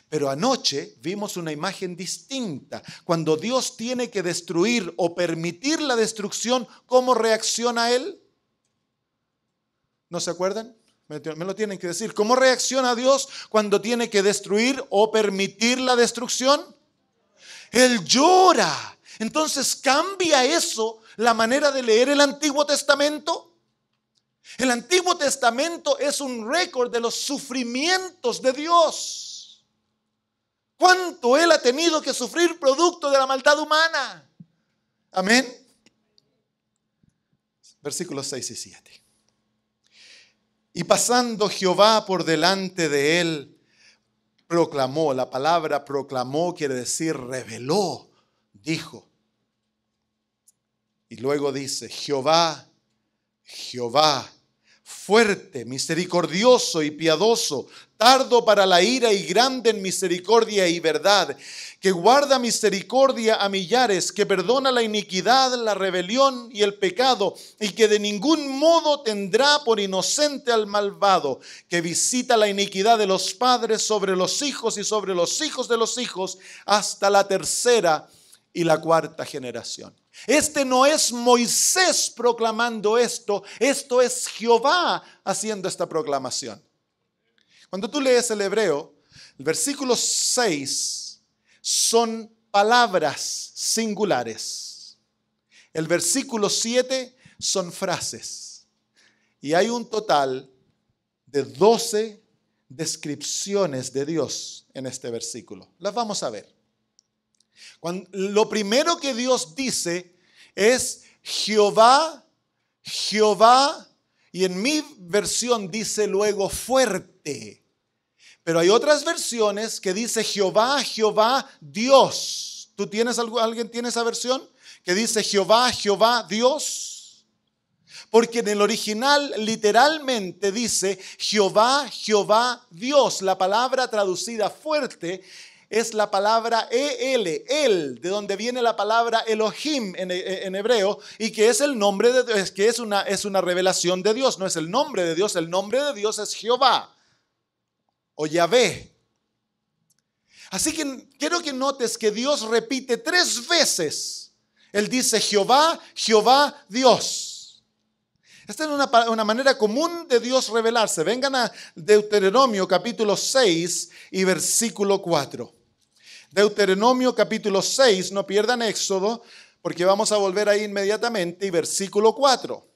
Pero anoche vimos una imagen distinta. Cuando Dios tiene que destruir o permitir la destrucción, ¿cómo reacciona Él? ¿No se acuerdan? Me lo tienen que decir. ¿Cómo reacciona Dios cuando tiene que destruir o permitir la destrucción? Él llora. Entonces, ¿cambia eso la manera de leer el Antiguo Testamento? El Antiguo Testamento es un récord de los sufrimientos de Dios. ¿Cuánto Él ha tenido que sufrir producto de la maldad humana? Amén. Versículos 6 y 7. Y pasando Jehová por delante de él, proclamó. La palabra proclamó quiere decir reveló, dijo. Y luego dice, Jehová, Jehová, fuerte, misericordioso y piadoso, tardo para la ira y grande en misericordia y verdad, que guarda misericordia a millares, que perdona la iniquidad, la rebelión y el pecado, y que de ningún modo tendrá por inocente al malvado, que visita la iniquidad de los padres sobre los hijos y sobre los hijos de los hijos, hasta la tercera y la cuarta generación. Este no es Moisés proclamando esto, esto es Jehová haciendo esta proclamación. Cuando tú lees el hebreo, el versículo 6 son palabras singulares. El versículo 7 son frases. Y hay un total de 12 descripciones de Dios en este versículo. Las vamos a ver. Lo primero que Dios dice es Jehová, Jehová, y en mi versión dice luego fuerte. Pero hay otras versiones que dice Jehová, Jehová, Dios. ¿Tú tienes alguien tiene esa versión? Que dice Jehová, Jehová, Dios. Porque en el original literalmente dice Jehová, Jehová, Dios. La palabra traducida fuerte es la palabra el, de donde viene la palabra Elohim en hebreo, y que es el nombre de Dios, que es una revelación de Dios, no es el nombre de Dios, el nombre de Dios es Jehová o Yahvé. Así que quiero que notes que Dios repite 3 veces. Él dice Jehová, Jehová, Dios. Esta es una manera común de Dios revelarse. Vengan a Deuteronomio capítulo 6 y versículo 4. Deuteronomio capítulo 6, no pierdan Éxodo, porque vamos a volver ahí inmediatamente, y versículo 4.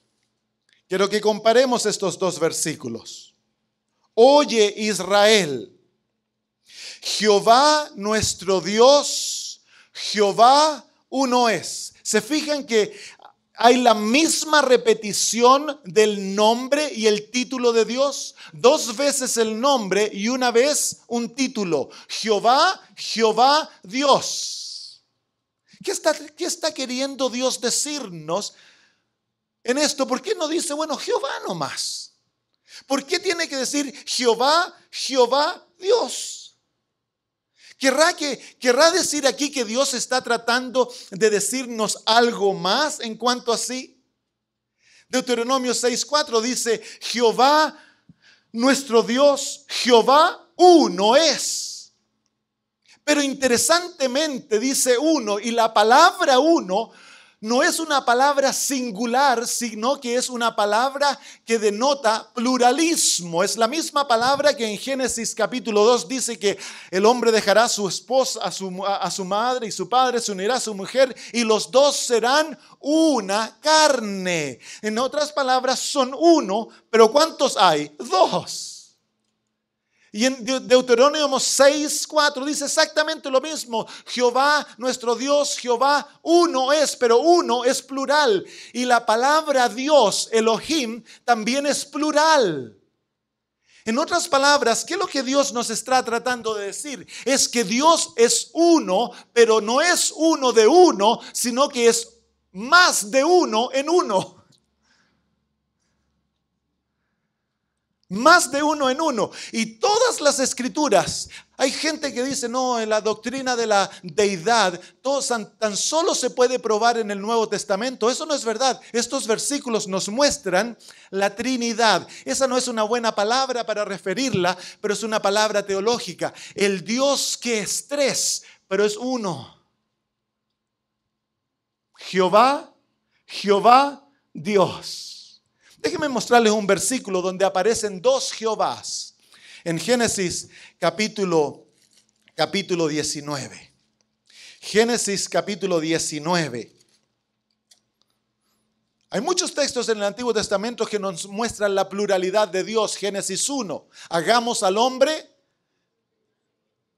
Quiero que comparemos estos 2 versículos. Oye Israel, Jehová nuestro Dios, Jehová uno es. ¿Se fijan que hay la misma repetición del nombre y el título de Dios? 2 veces el nombre y una vez un título. Jehová, Jehová, Dios. ¿Qué está queriendo Dios decirnos en esto? ¿Por qué no dice, bueno, Jehová nomás? ¿Por qué tiene que decir Jehová, Jehová, Dios? ¿Querrá decir aquí que Dios está tratando de decirnos algo más en cuanto a sí? Deuteronomio 6:4 dice, Jehová, nuestro Dios, Jehová, uno es. Pero interesantemente dice uno, y la palabra uno no es una palabra singular, sino que es una palabra que denota pluralismo. Es la misma palabra que en Génesis capítulo 2 dice que el hombre dejará a su esposa, a su madre y su padre, se unirá a su mujer y los dos serán una carne. En otras palabras, son uno, pero ¿cuántos hay? Dos. Y en Deuteronomio 6:4 dice exactamente lo mismo. Jehová, nuestro Dios, Jehová, uno es, pero uno es plural. Y la palabra Dios, Elohim, también es plural. En otras palabras, ¿qué es lo que Dios nos está tratando de decir? Es que Dios es uno, pero no es uno de uno, sino que es más de uno en uno. Más de uno en uno. Y todas las escrituras, hay gente que dice, no, en la doctrina de la deidad, tan solo se puede probar en el Nuevo Testamento. Eso no es verdad. Estos versículos nos muestran la Trinidad. Esa no es una buena palabra para referirla, pero es una palabra teológica. El Dios que es tres, pero es uno. Jehová, Dios. Déjenme mostrarles un versículo donde aparecen dos Jehovás. En Génesis capítulo 19. Génesis capítulo 19. Hay muchos textos en el Antiguo Testamento que nos muestran la pluralidad de Dios. Génesis 1. Hagamos al hombre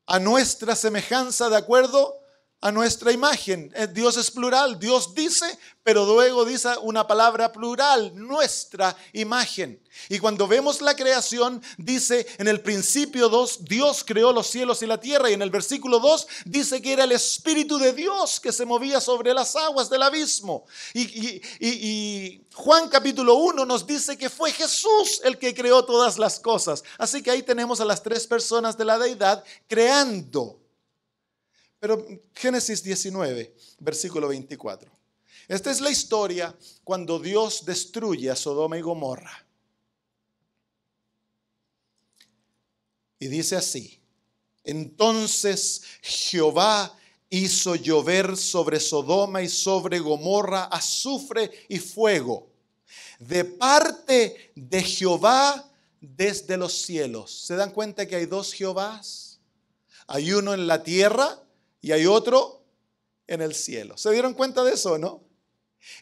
a nuestra semejanza, de acuerdo a nuestra imagen. Dios es plural. Dios dice, pero luego dice una palabra plural, nuestra imagen. Y cuando vemos la creación, dice en el principio 2, Dios creó los cielos y la tierra. Y en el versículo 2 dice que era el Espíritu de Dios que se movía sobre las aguas del abismo. Y Juan capítulo 1 nos dice que fue Jesús el que creó todas las cosas. Así que ahí tenemos a las tres personas de la deidad creando. Pero Génesis 19, versículo 24. Esta es la historia cuando Dios destruye a Sodoma y Gomorra. Y dice así: entonces Jehová hizo llover sobre Sodoma y sobre Gomorra azufre y fuego, de parte de Jehová desde los cielos. ¿Se dan cuenta que hay dos Jehovás? Hay uno en la tierra y hay otro en el cielo. ¿Se dieron cuenta de eso, no?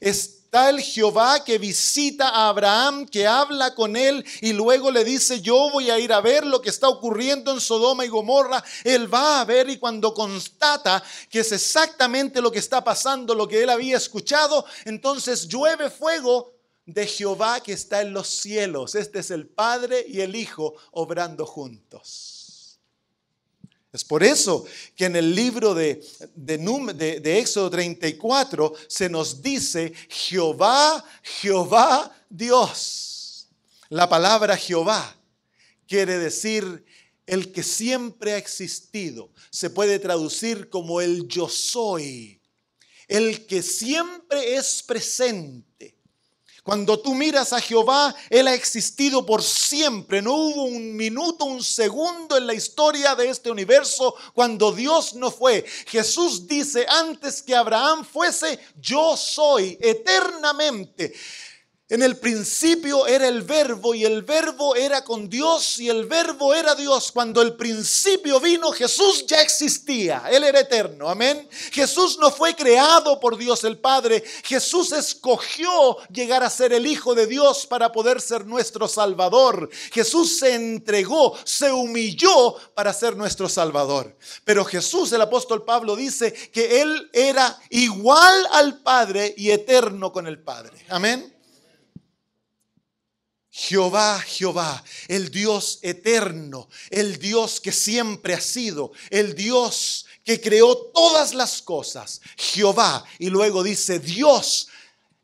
Está el Jehová que visita a Abraham, que habla con él y luego le dice, yo voy a ir a ver lo que está ocurriendo en Sodoma y Gomorra. Él va a ver, y cuando constata que es exactamente lo que está pasando, lo que él había escuchado, entonces llueve fuego de Jehová que está en los cielos. Este es el Padre y el Hijo obrando juntos. Es por eso que en el libro de Éxodo 34 se nos dice Jehová, Dios. La palabra Jehová quiere decir el que siempre ha existido. Se puede traducir como el yo soy, el que siempre es presente. Cuando tú miras a Jehová, Él ha existido por siempre. No hubo un minuto, un segundo en la historia de este universo cuando Dios no fue. Jesús dice, antes que Abraham fuese, yo soy eternamente. En el principio era el verbo y el verbo era con Dios y el verbo era Dios. Cuando el principio vino, Jesús ya existía. Él era eterno. Amén. Jesús no fue creado por Dios el Padre. Jesús escogió llegar a ser el Hijo de Dios para poder ser nuestro Salvador. Jesús se entregó, se humilló para ser nuestro Salvador. Pero Jesús, el apóstol Pablo dice que Él era igual al Padre y eterno con el Padre. Amén. Jehová, el Dios eterno, el Dios que siempre ha sido, el Dios que creó todas las cosas, Jehová. Y luego dice Dios,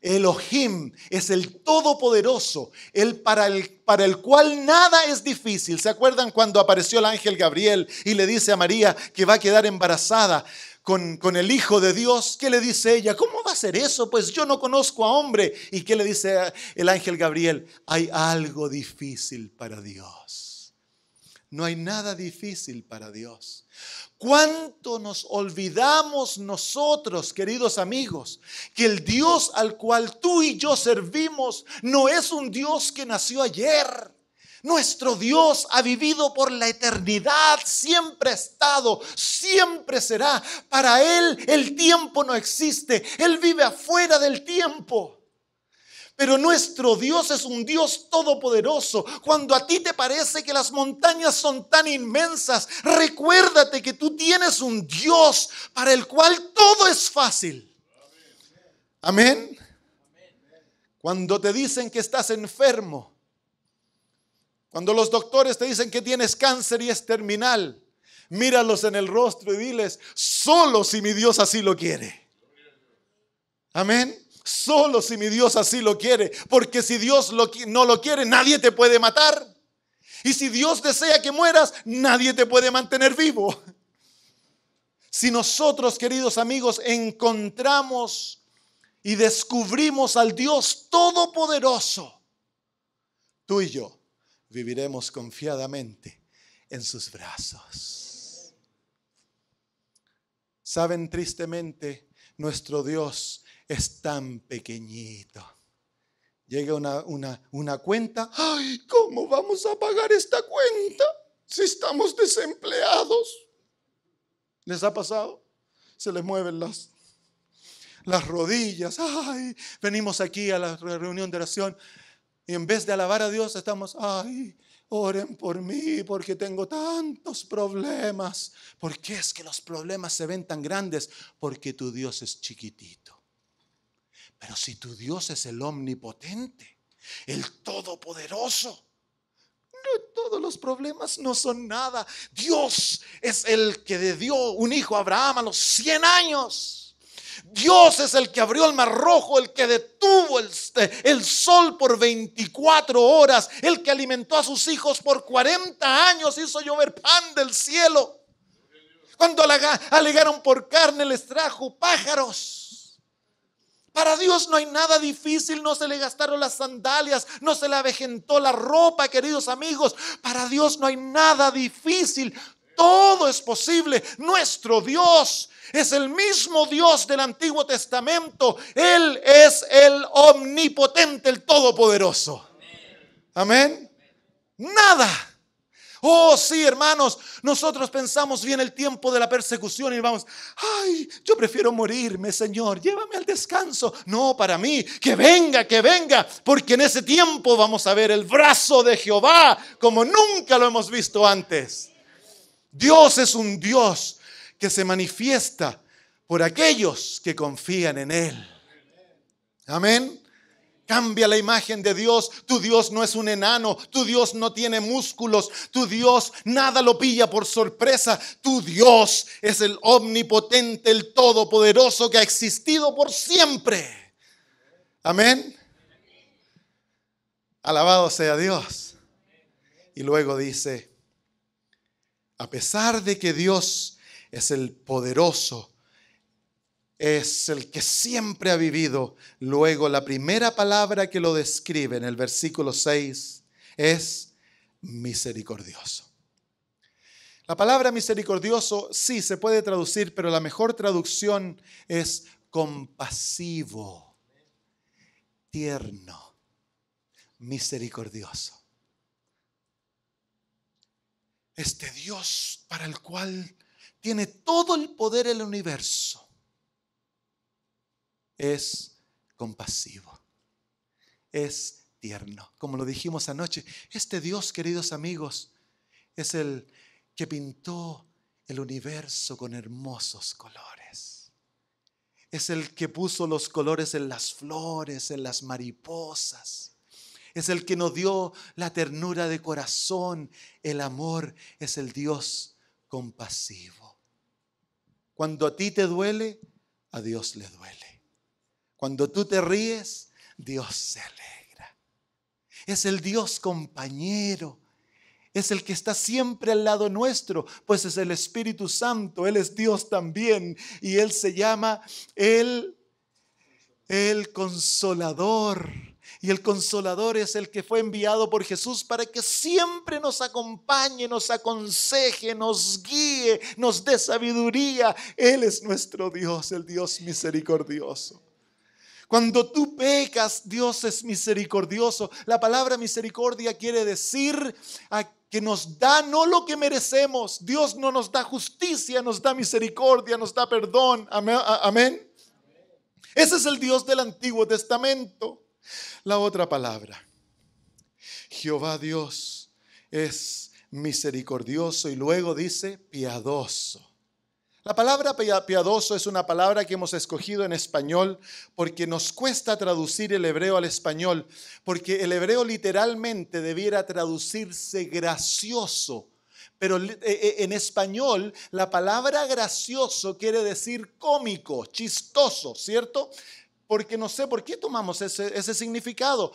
Elohim, es el Todopoderoso, el para el cual nada es difícil. ¿Se acuerdan cuando apareció el ángel Gabriel y le dice a María que va a quedar embarazada con el Hijo de Dios? ¿Qué le dice ella? ¿Cómo va a ser eso? Pues yo no conozco a hombre. ¿Y qué le dice el ángel Gabriel? Hay algo difícil para Dios. No hay nada difícil para Dios. ¿Cuánto nos olvidamos nosotros, queridos amigos, que el Dios al cual tú y yo servimos no es un Dios que nació ayer? Nuestro Dios ha vivido por la eternidad, siempre ha estado, siempre será. Para Él el tiempo no existe, Él vive afuera del tiempo. Pero nuestro Dios es un Dios todopoderoso. Cuando a ti te parece que las montañas son tan inmensas, recuérdate que tú tienes un Dios para el cual todo es fácil. Amén. Cuando te dicen que estás enfermo, cuando los doctores te dicen que tienes cáncer y es terminal, míralos en el rostro y diles: solo si mi Dios así lo quiere. Amén. Solo si mi Dios así lo quiere. Porque si Dios no lo quiere, nadie te puede matar. Y si Dios desea que mueras, nadie te puede mantener vivo. Si nosotros, queridos amigos, encontramos y descubrimos al Dios todopoderoso, tú y yo viviremos confiadamente en sus brazos. Saben, tristemente, nuestro Dios es tan pequeñito. Llega una cuenta. ¡Ay! ¿Cómo vamos a pagar esta cuenta si estamos desempleados? ¿Les ha pasado? Se les mueven las rodillas. ¡Ay! Venimos aquí a la reunión de oración y en vez de alabar a Dios estamos: ¡ay! Oren por mí porque tengo tantos problemas. ¿Por qué es que los problemas se ven tan grandes? Porque tu Dios es chiquitito. Pero si tu Dios es el omnipotente, el todopoderoso, no, todos los problemas no son nada. Dios es el que le dio un hijo a Abraham a los 100 años. Dios es el que abrió el mar rojo, el que detuvo el sol por 24 horas, el que alimentó a sus hijos por 40 años, hizo llover pan del cielo. Cuando alegaron por carne, les trajo pájaros. Para Dios no hay nada difícil. No se le gastaron las sandalias, no se le avejentó la ropa, queridos amigos. Para Dios no hay nada difícil. Todo es posible. Nuestro Dios es el mismo Dios del Antiguo Testamento. Él es el omnipotente, el todopoderoso. Amén. Nada. Oh, sí, hermanos, nosotros pensamos bien el tiempo de la persecución y vamos: ay, yo prefiero morirme, Señor, llévame al descanso. No, para mí, que venga, porque en ese tiempo vamos a ver el brazo de Jehová como nunca lo hemos visto antes. Dios es un Dios que se manifiesta por aquellos que confían en Él. Amén. Cambia la imagen de Dios. Tu Dios no es un enano. Tu Dios no tiene músculos. Tu Dios nada lo pilla por sorpresa. Tu Dios es el omnipotente, el todopoderoso que ha existido por siempre. Amén. Alabado sea Dios. Y luego dice: a pesar de que Dios es el poderoso, es el que siempre ha vivido. Luego la primera palabra que lo describe en el versículo 6 es misericordioso. La palabra misericordioso sí se puede traducir, pero la mejor traducción es compasivo, tierno, misericordioso. Este Dios para el cual tiene todo el poder del universo es compasivo, es tierno. Como lo dijimos anoche, este Dios, queridos amigos, es el que pintó el universo con hermosos colores. Es el que puso los colores en las flores, en las mariposas. Es el que nos dio la ternura de corazón, el amor. Es el Dios compasivo. Cuando a ti te duele, a Dios le duele. Cuando tú te ríes, Dios se alegra. Es el Dios compañero. Es el que está siempre al lado nuestro, pues es el Espíritu Santo. Él es Dios también y Él se llama el Consolador. Y el Consolador es el que fue enviado por Jesús para que siempre nos acompañe, nos aconseje, nos guíe, nos dé sabiduría. Él es nuestro Dios, el Dios misericordioso. Cuando tú pecas, Dios es misericordioso. La palabra misericordia quiere decir que nos da no lo que merecemos. Dios no nos da justicia, nos da misericordia, nos da perdón. Amén. Ese es el Dios del Antiguo Testamento. La otra palabra, Jehová Dios es misericordioso y luego dice piadoso. La palabra piadoso es una palabra que hemos escogido en español porque nos cuesta traducir el hebreo al español, porque el hebreo literalmente debiera traducirse gracioso, pero en español la palabra gracioso quiere decir cómico, chistoso, ¿cierto? Porque no sé por qué tomamos ese significado.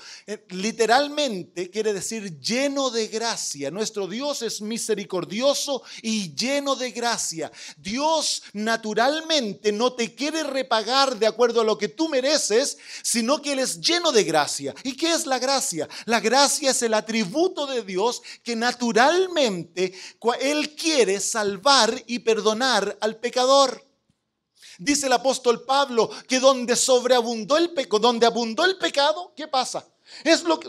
Literalmente quiere decir lleno de gracia. Nuestro Dios es misericordioso y lleno de gracia. Dios naturalmente no te quiere repagar de acuerdo a lo que tú mereces, sino que Él es lleno de gracia. ¿Y qué es la gracia? La gracia es el atributo de Dios que naturalmente Él quiere salvar y perdonar al pecador. Dice el apóstol Pablo que donde abundó el pecado, ¿qué pasa?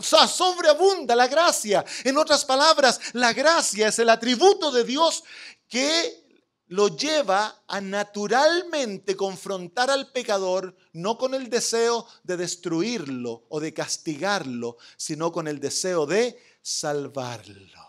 Sobreabunda la gracia. En otras palabras, la gracia es el atributo de Dios que lo lleva a naturalmente confrontar al pecador, no con el deseo de destruirlo o de castigarlo, sino con el deseo de salvarlo.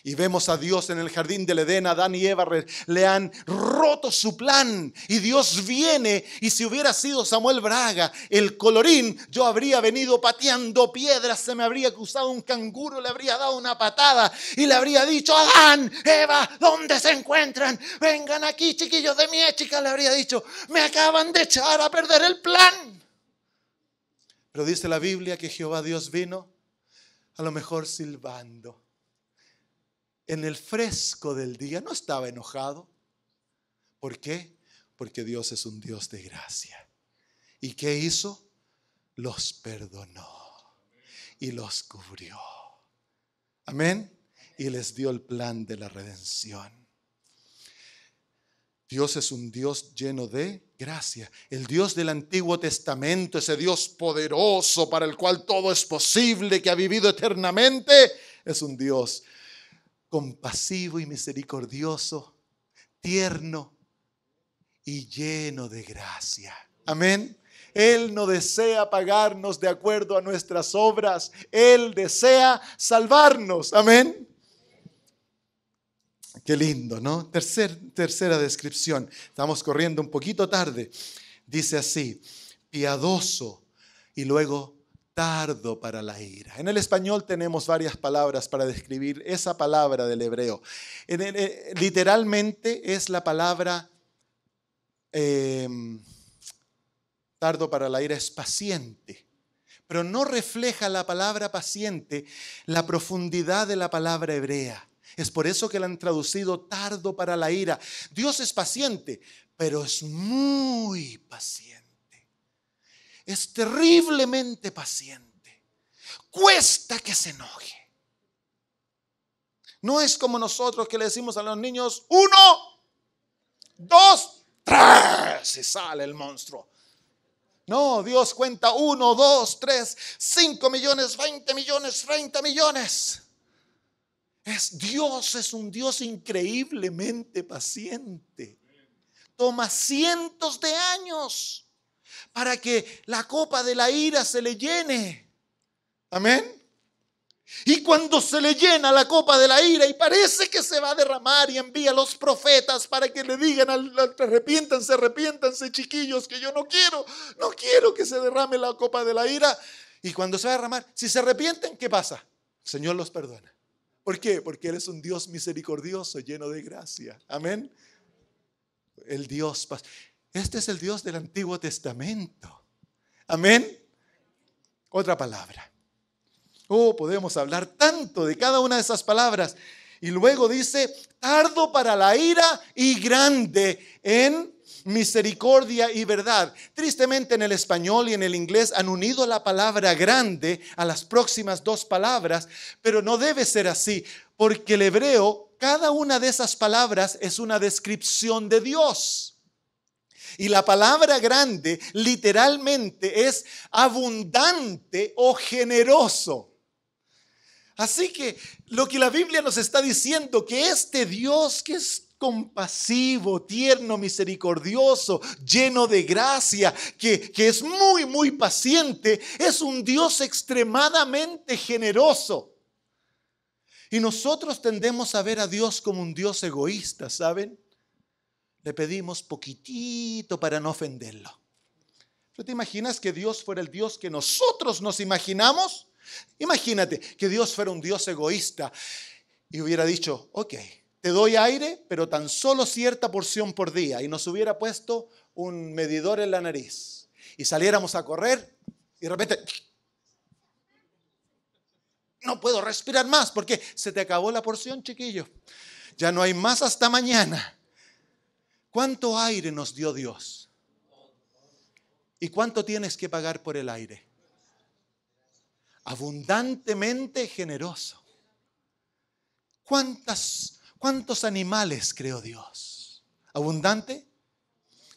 Y vemos a Dios en el jardín del Edén. Adán y Eva le han roto su plan. Y Dios viene, y si hubiera sido Samuel Braga, el colorín, yo habría venido pateando piedras, se me habría cruzado un canguro, le habría dado una patada y le habría dicho: Adán, Eva, ¿dónde se encuentran? Vengan aquí, chiquillos de mi échica, le habría dicho: me acaban de echar a perder el plan. Pero dice la Biblia que Jehová Dios vino, a lo mejor silbando. En el fresco del día, no estaba enojado. ¿Por qué? Porque Dios es un Dios de gracia. ¿Y qué hizo? Los perdonó y los cubrió. Amén. Y les dio el plan de la redención. Dios es un Dios lleno de gracia. El Dios del Antiguo Testamento, ese Dios poderoso para el cual todo es posible, que ha vivido eternamente, es un Dios compasivo y misericordioso, tierno y lleno de gracia. Amén. Él no desea pagarnos de acuerdo a nuestras obras. Él desea salvarnos. Amén. Qué lindo, ¿no? Tercera descripción. Estamos corriendo un poquito tarde. Dice así: piadoso y luego tardo para la ira. En el español tenemos varias palabras para describir esa palabra del hebreo. Literalmente es la palabra tardo para la ira, es paciente. Pero no refleja la palabra paciente la profundidad de la palabra hebrea. Es por eso que la han traducido tardo para la ira. Dios es paciente, pero es muy paciente. Es terriblemente paciente. Cuesta que se enoje. No es como nosotros que le decimos a los niños: 1, 2, 3, y sale el monstruo. No, Dios cuenta 1, 2, 3, 5 millones, 20 millones, 30 millones. Dios es un Dios increíblemente paciente. Toma cientos de años para que la copa de la ira se le llene. Amén. Y cuando se le llena la copa de la ira y parece que se va a derramar, y envía a los profetas para que le digan: arrepiéntanse, chiquillos, que yo no quiero que se derrame la copa de la ira. Y cuando se va a derramar, si se arrepienten, ¿qué pasa? El Señor los perdona. ¿Por qué? Porque Él es un Dios misericordioso, lleno de gracia. Amén. Este es el Dios del Antiguo Testamento. Amén. Otra palabra. Podemos hablar tanto de cada una de esas palabras. Y luego dice: tardo para la ira y grande en misericordia y verdad. Tristemente en el español y en el inglés han unido la palabra grande a las próximas dos palabras, pero no debe ser así, porque el hebreo, cada una de esas palabras es una descripción de Dios. Y la palabra grande literalmente es abundante o generoso. Así que lo que la Biblia nos está diciendo, que este Dios que es compasivo, tierno, misericordioso, lleno de gracia, que es muy, muy paciente, es un Dios extremadamente generoso. Y nosotros tendemos a ver a Dios como un Dios egoísta, ¿saben? Le pedimos poquitito para no ofenderlo. ¿Tú te imaginas que Dios fuera el Dios que nosotros nos imaginamos? Imagínate que Dios fuera un Dios egoísta y hubiera dicho, ok, te doy aire, pero tan solo cierta porción por día. Y nos hubiera puesto un medidor en la nariz. Y saliéramos a correr y de repente, no puedo respirar más porque se te acabó la porción, chiquillo. Ya no hay más hasta mañana. ¿Cuánto aire nos dio Dios? ¿Y cuánto tienes que pagar por el aire? Abundantemente generoso. ¿Cuántos animales creó Dios? ¿Abundante?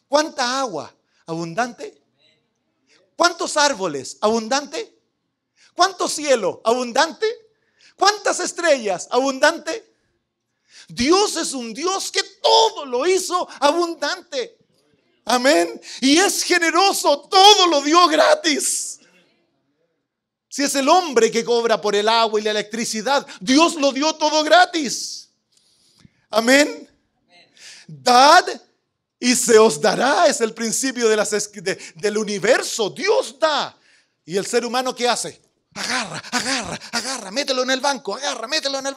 ¿Cuánta agua? ¿Abundante? ¿Cuántos árboles? ¿Abundante? ¿Cuánto cielo? ¿Abundante? ¿Cuántas estrellas? ¿Abundante? Dios es un Dios que todo lo hizo abundante. Amén. Y es generoso, todo lo dio gratis. Si es el hombre que cobra por el agua y la electricidad, Dios lo dio todo gratis. Amén. Dad y se os dará, es el principio del universo. Dios da. ¿Y el ser humano qué hace? Agarra, mételo en el banco, mételo en el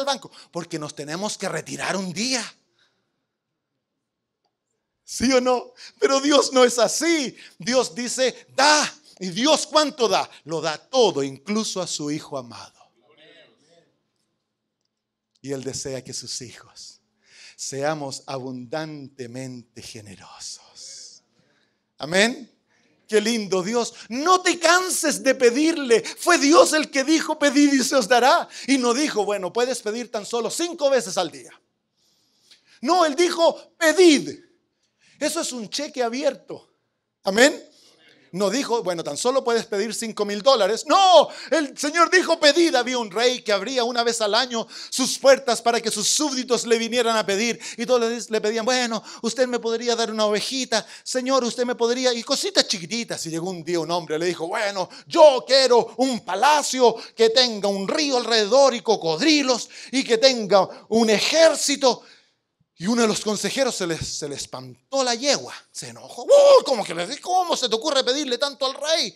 banco. Porque nos tenemos que retirar un día. ¿Sí o no? Pero Dios no es así. Dios dice, da. ¿Y Dios cuánto da? Lo da todo, incluso a su Hijo amado. Y Él desea que sus hijos seamos abundantemente generosos. Amén. Qué lindo Dios. No te canses de pedirle. Fue Dios el que dijo, pedid y se os dará. Y no dijo, bueno, puedes pedir tan solo 5 veces al día. No, Él dijo, pedid. Eso es un cheque abierto. Amén. No dijo, bueno, tan solo puedes pedir $5,000. No, el Señor dijo, pedid. Había un rey que abría una vez al año sus puertas para que sus súbditos le vinieran a pedir. Y todos le pedían, bueno, usted me podría dar una ovejita. Señor, usted me podría, y cositas chiquititas. Y llegó un día un hombre, le dijo, bueno, yo quiero un palacio que tenga un río alrededor y cocodrilos y que tenga un ejército. Y uno de los consejeros se le espantó la yegua. Se enojó. ¿Cómo se te ocurre pedirle tanto al rey?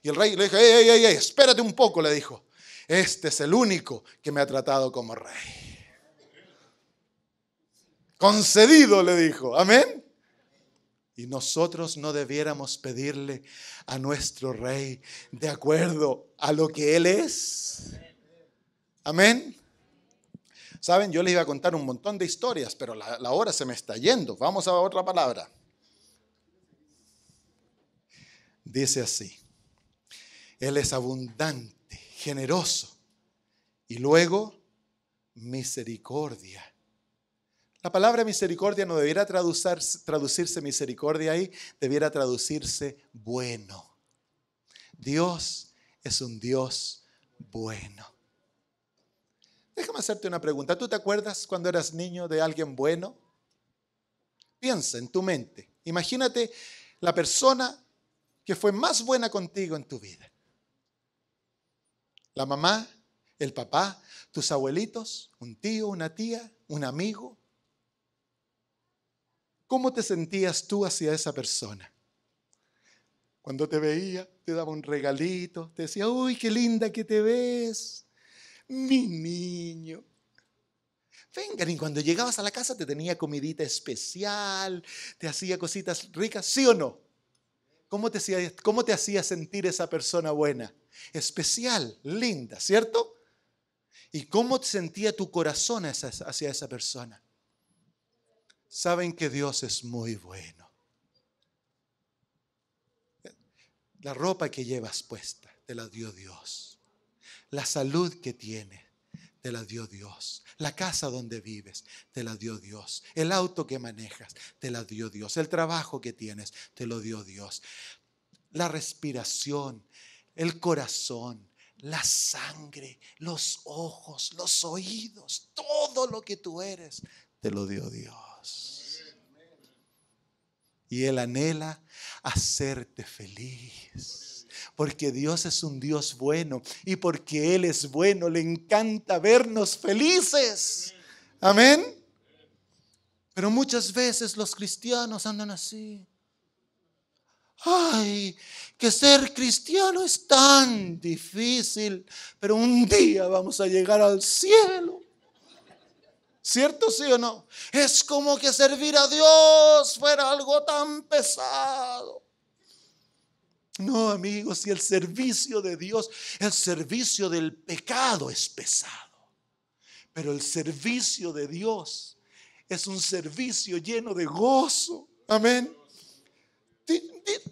Y el rey le dijo, ey, espérate un poco, le dijo. Este es el único que me ha tratado como rey. Concedido, le dijo. Amén. Y nosotros no debiéramos pedirle a nuestro rey de acuerdo a lo que él es. Amén. Saben, yo les iba a contar un montón de historias, pero la hora se me está yendo. Vamos a otra palabra. Dice así: Él es abundante, generoso, y luego misericordia. La palabra misericordia no debiera traducirse misericordia ahí, debiera traducirse bueno. Dios es un Dios bueno. Déjame hacerte una pregunta. ¿Tú te acuerdas cuando eras niño de alguien bueno? Piensa en tu mente. Imagínate la persona que fue más buena contigo en tu vida. La mamá, el papá, tus abuelitos, un tío, una tía, un amigo. ¿Cómo te sentías tú hacia esa persona? Cuando te veía, te daba un regalito, te decía, uy, qué linda que te ves. Mi niño. Vengan, y cuando llegabas a la casa te tenía comidita especial, te hacía cositas ricas, ¿sí o no? ¿Cómo te hacía sentir esa persona buena? Especial, linda, ¿cierto? ¿Y cómo te sentía tu corazón hacia esa persona? Saben que Dios es muy bueno. La ropa que llevas puesta te la dio Dios. La salud que tienes te la dio Dios. La casa donde vives te la dio Dios. El auto que manejas te la dio Dios. El trabajo que tienes te lo dio Dios. La respiración, el corazón, la sangre, los ojos, los oídos, todo lo que tú eres te lo dio Dios. Y Él anhela hacerte feliz. Porque Dios es un Dios bueno. Y porque Él es bueno, le encanta vernos felices. Amén. Pero muchas veces los cristianos andan así. Ay, que ser cristiano es tan difícil. Pero un día vamos a llegar al cielo. ¿Cierto, sí o no? Es como que servir a Dios fuera algo tan pesado. No, amigos, si el servicio de Dios, el servicio del pecado es pesado. Pero el servicio de Dios es un servicio lleno de gozo. Amén.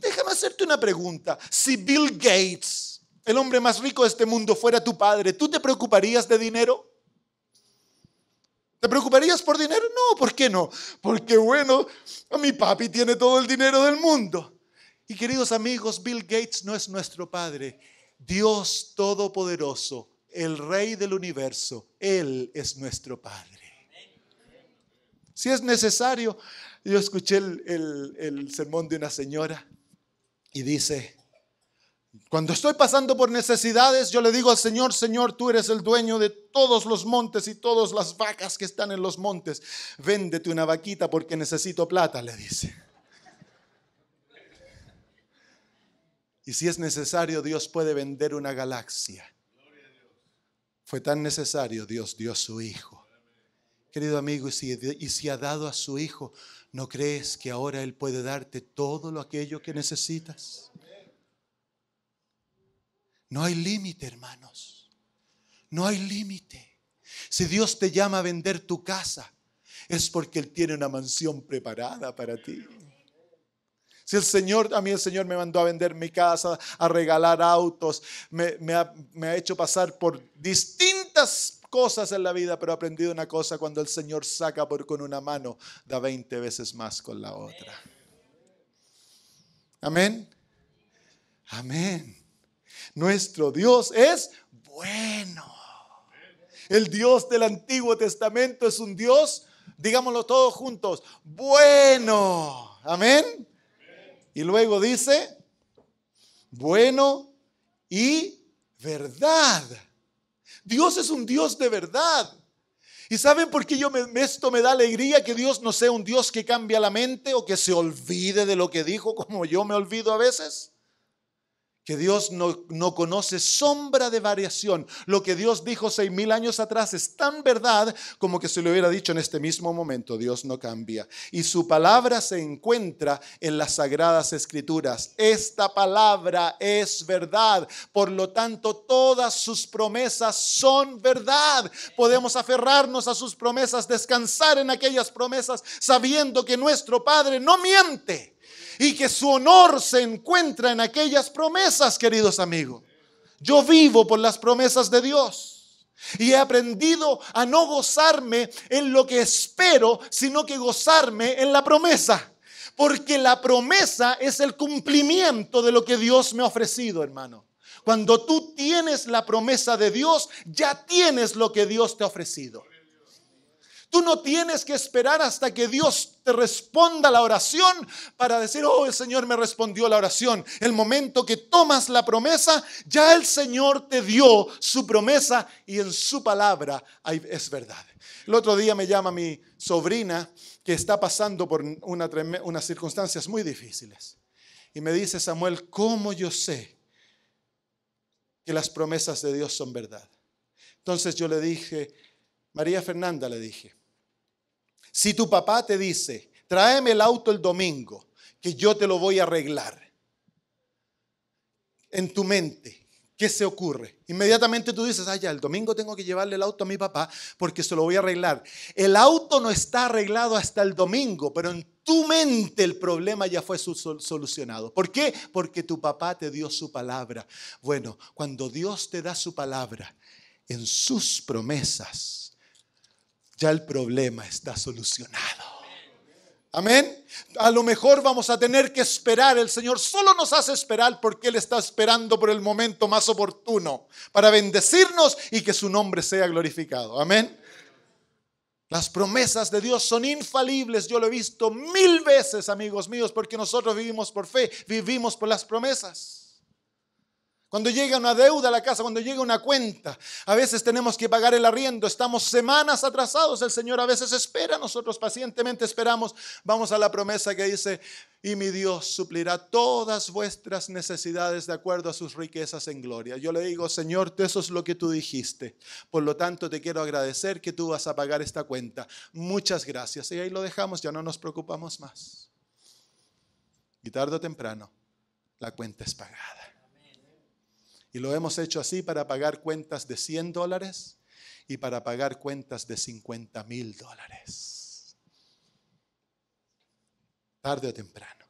Déjame hacerte una pregunta. Si Bill Gates, el hombre más rico de este mundo, fuera tu padre, ¿tú te preocuparías de dinero? ¿Te preocuparías por dinero? No, ¿por qué no? Porque bueno, mi papi tiene todo el dinero del mundo. Y queridos amigos, Bill Gates no es nuestro padre. Dios Todopoderoso, el Rey del universo, Él es nuestro Padre. Si es necesario, yo escuché el sermón de una señora y dice: cuando estoy pasando por necesidades, yo le digo al Señor: Señor, tú eres el dueño de todos los montes y todas las vacas que están en los montes. Véndete una vaquita porque necesito plata, le dice. Y si es necesario, Dios puede vender una galaxia. Fue tan necesario, Dios dio a su Hijo. Querido amigo, y si ha dado a su Hijo, ¿no crees que ahora Él puede darte todo aquello que necesitas? No hay límite, hermanos. No hay límite. Si Dios te llama a vender tu casa, es porque Él tiene una mansión preparada para ti. Si a mí el Señor me mandó a vender mi casa, a regalar autos, me ha hecho pasar por distintas cosas en la vida, pero he aprendido una cosa: cuando el Señor saca con una mano, da 20 veces más con la otra. Amén. Amén. Nuestro Dios es bueno. El Dios del Antiguo Testamento es un Dios, digámoslo todos juntos, bueno. Amén. Y luego dice, bueno y verdad. Dios es un Dios de verdad. ¿Y saben por qué esto me da alegría? Que Dios no sea un Dios que cambia la mente o que se olvide de lo que dijo, como yo me olvido a veces. Que Dios no conoce sombra de variación. Lo que Dios dijo 6,000 años atrás es tan verdad como que se lo hubiera dicho en este mismo momento. Dios no cambia. Y su palabra se encuentra en las Sagradas Escrituras. Esta palabra es verdad. Por lo tanto, todas sus promesas son verdad. Podemos aferrarnos a sus promesas, descansar en aquellas promesas, sabiendo que nuestro Padre no miente. Y que su honor se encuentra en aquellas promesas, queridos amigos. Yo vivo por las promesas de Dios. Y he aprendido a no gozarme en lo que espero, sino que gozarme en la promesa. Porque la promesa es el cumplimiento de lo que Dios me ha ofrecido, hermano. Cuando tú tienes la promesa de Dios, ya tienes lo que Dios te ha ofrecido. Tú no tienes que esperar hasta que Dios te responda la oración para decir: oh, el Señor me respondió la oración. El momento que tomas la promesa, ya el Señor te dio su promesa y en su palabra es verdad. El otro día me llama mi sobrina, que está pasando por unas circunstancias muy difíciles. Y me dice: Samuel, ¿cómo yo sé que las promesas de Dios son verdad? Entonces yo le dije: María Fernanda, le dije, si tu papá te dice: tráeme el auto el domingo, que yo te lo voy a arreglar, en tu mente, ¿qué se ocurre? Inmediatamente tú dices, ya, el domingo tengo que llevarle el auto a mi papá porque se lo voy a arreglar. El auto no está arreglado hasta el domingo, pero en tu mente el problema ya fue solucionado. ¿Por qué? Porque tu papá te dio su palabra. Bueno, cuando Dios te da su palabra, en sus promesas, ya el problema está solucionado. Amén. A lo mejor vamos a tener que esperar. El Señor solo nos hace esperar porque Él está esperando por el momento más oportuno para bendecirnos y que su nombre sea glorificado. Amén. Las promesas de Dios son infalibles. Yo lo he visto 1000 veces, amigos míos, porque nosotros vivimos por fe, vivimos por las promesas. Cuando llega una deuda a la casa, cuando llega una cuenta, a veces tenemos que pagar el arriendo, estamos semanas atrasados, el Señor a veces espera, nosotros pacientemente esperamos, vamos a la promesa que dice, y mi Dios suplirá todas vuestras necesidades de acuerdo a sus riquezas en gloria. Yo le digo, Señor, eso es lo que tú dijiste, por lo tanto te quiero agradecer que tú vas a pagar esta cuenta. Muchas gracias. Y ahí lo dejamos, ya no nos preocupamos más. Y tarde o temprano, la cuenta es pagada. Y lo hemos hecho así para pagar cuentas de $100 y para pagar cuentas de $50,000. Tarde o temprano,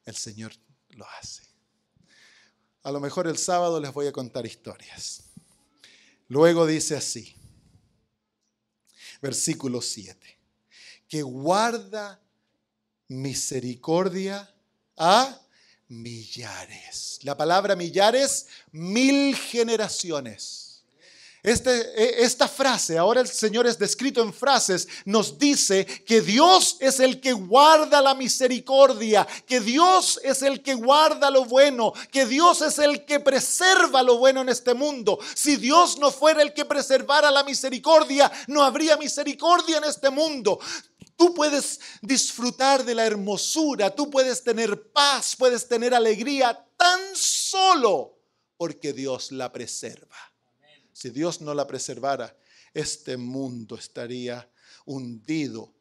el Señor lo hace. A lo mejor el sábado les voy a contar historias. Luego dice así, versículo 7, que guarda misericordia a millares. La palabra millares, 1000 generaciones. Esta frase, ahora el Señor es descrito en frases, nos dice que Dios es el que guarda la misericordia, que Dios es el que guarda lo bueno, que Dios es el que preserva lo bueno en este mundo. Si Dios no fuera el que preservara la misericordia, no habría misericordia en este mundo. Tú puedes disfrutar de la hermosura, tú puedes tener paz, puedes tener alegría tan solo porque Dios la preserva. Si Dios no la preservara, este mundo estaría hundido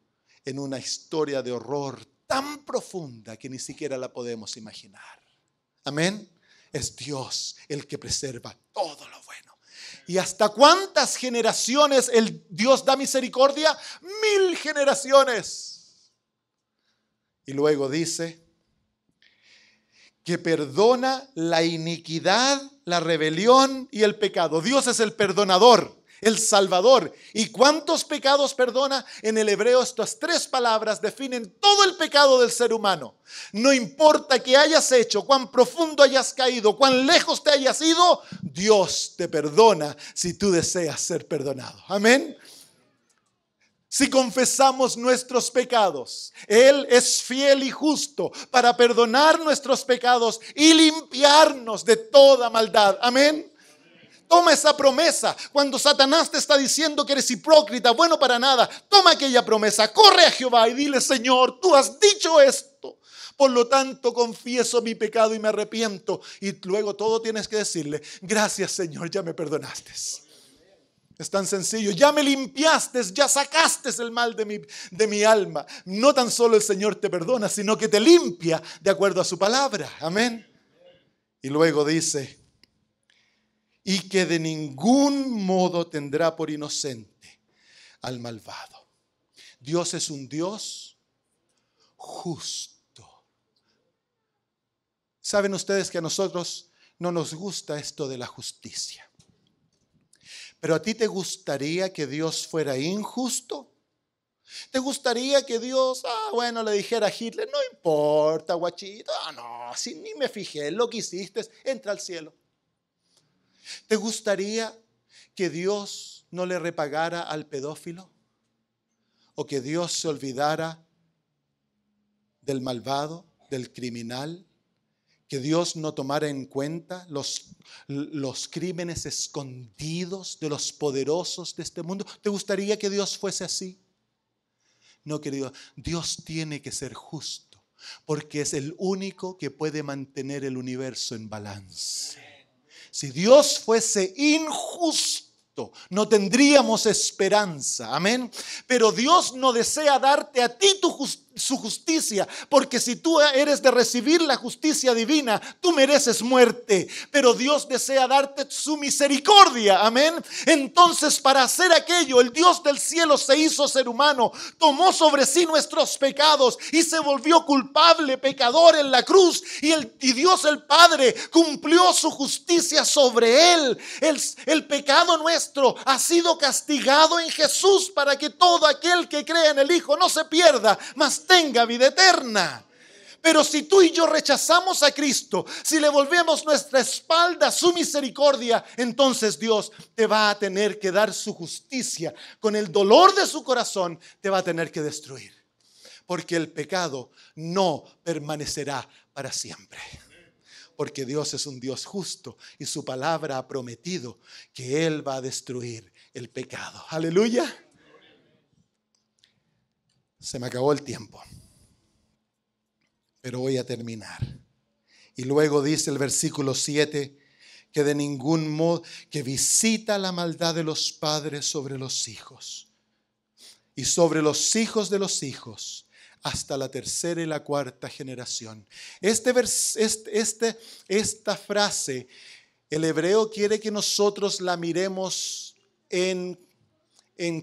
en una historia de horror tan profunda que ni siquiera la podemos imaginar. Amén. Es Dios el que preserva todo lo bueno. ¿Y hasta cuántas generaciones el Dios da misericordia? 1000 generaciones. Y luego dice que perdona la iniquidad, la rebelión y el pecado. Dios es el perdonador, el salvador. ¿Y cuántos pecados perdona? En el hebreo estas 3 palabras definen todo el pecado del ser humano. No importa qué hayas hecho, cuán profundo hayas caído, cuán lejos te hayas ido, Dios te perdona si tú deseas ser perdonado. Amén. Si confesamos nuestros pecados, Él es fiel y justo para perdonar nuestros pecados y limpiarnos de toda maldad. Amén. Toma esa promesa. Cuando Satanás te está diciendo que eres hipócrita, bueno para nada, toma aquella promesa, corre a Jehová y dile, Señor, tú has dicho esto. Por lo tanto, confieso mi pecado y me arrepiento. Y luego todo tienes que decirle, gracias Señor, ya me perdonaste. Es tan sencillo, ya me limpiaste, ya sacaste el mal de mi alma. No tan solo el Señor te perdona, sino que te limpia de acuerdo a su palabra. Amén. Y luego dice, y que de ningún modo tendrá por inocente al malvado. Dios es un Dios justo. ¿Saben ustedes que a nosotros no nos gusta esto de la justicia? Pero ¿a ti te gustaría que Dios fuera injusto? ¿Te gustaría que Dios, le dijera a Hitler, no importa, guachito, no, si ni me fijé en lo que hiciste, entra al cielo? ¿Te gustaría que Dios no le repagara al pedófilo? ¿O que Dios se olvidara del malvado, del criminal? ¿Que Dios no tomara en cuenta los crímenes escondidos de los poderosos de este mundo? ¿Te gustaría que Dios fuese así? No, querido, Dios tiene que ser justo, porque es el único que puede mantener el universo en balance. Si Dios fuese injusto, no tendríamos esperanza. Amén. Pero Dios no desea darte a ti su justicia, porque si tú eres de recibir la justicia divina, tú mereces muerte, pero Dios desea darte su misericordia, amén. Entonces, para hacer aquello, el Dios del cielo se hizo ser humano, tomó sobre sí nuestros pecados y se volvió culpable, pecador en la cruz, y Dios el Padre cumplió su justicia sobre él. El pecado nuestro ha sido castigado en Jesús para que todo aquel que cree en el Hijo no se pierda, mas tenga vida eterna. Pero si tú y yo rechazamos a Cristo, si le volvemos nuestra espalda a su misericordia, entonces Dios te va a tener que dar su justicia. Con el dolor de su corazón te va a tener que destruir, porque el pecado no permanecerá para siempre. Porque Dios es un Dios justo y su palabra ha prometido que Él va a destruir el pecado. Aleluya. Se me acabó el tiempo, pero voy a terminar. Y luego dice el versículo 7 que de ningún modo, que visita la maldad de los padres sobre los hijos y sobre los hijos de los hijos hasta la tercera y la cuarta generación. Esta frase, el hebreo quiere que nosotros la miremos en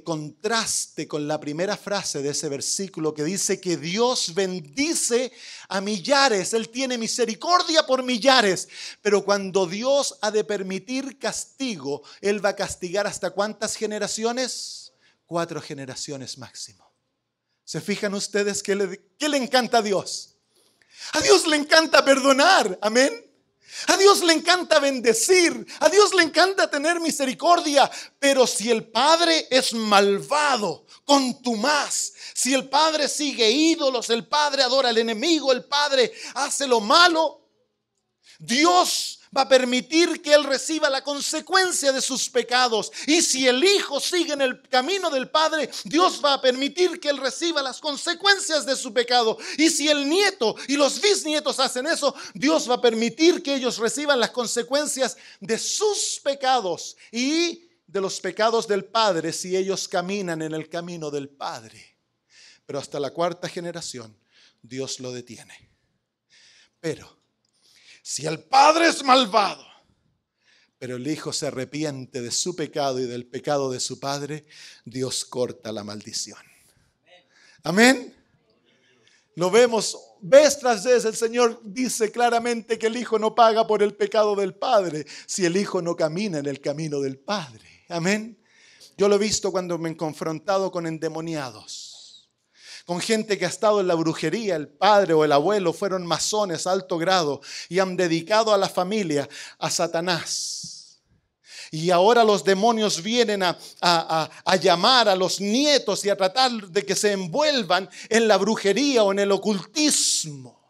contraste con la primera frase de ese versículo que dice que Dios bendice a millares, Él tiene misericordia por millares, pero cuando Dios ha de permitir castigo, Él va a castigar ¿hasta cuántas generaciones? 4 generaciones máximo. ¿Se fijan ustedes qué le encanta a Dios? A Dios le encanta perdonar, amén. A Dios le encanta bendecir, a Dios le encanta tener misericordia, pero si el padre es malvado, contumaz, si el padre sigue ídolos, el padre adora al enemigo, el padre hace lo malo, Dios va a permitir que él reciba la consecuencia de sus pecados. Y si el hijo sigue en el camino del padre, Dios va a permitir que él reciba las consecuencias de su pecado. Y si el nieto y los bisnietos hacen eso, Dios va a permitir que ellos reciban las consecuencias de sus pecados y de los pecados del padre si ellos caminan en el camino del padre. Pero hasta la 4ª generación Dios lo detiene. Pero si el padre es malvado, pero el hijo se arrepiente de su pecado y del pecado de su padre, Dios corta la maldición. Amén. Lo vemos vez tras vez. El Señor dice claramente que el hijo no paga por el pecado del padre si el hijo no camina en el camino del padre. Amén. Yo lo he visto cuando me he confrontado con endemoniados, con gente que ha estado en la brujería. El padre o el abuelo fueron masones a alto grado y han dedicado a la familia a Satanás. Y ahora los demonios vienen a llamar a los nietos y a tratar de que se envuelvan en la brujería o en el ocultismo.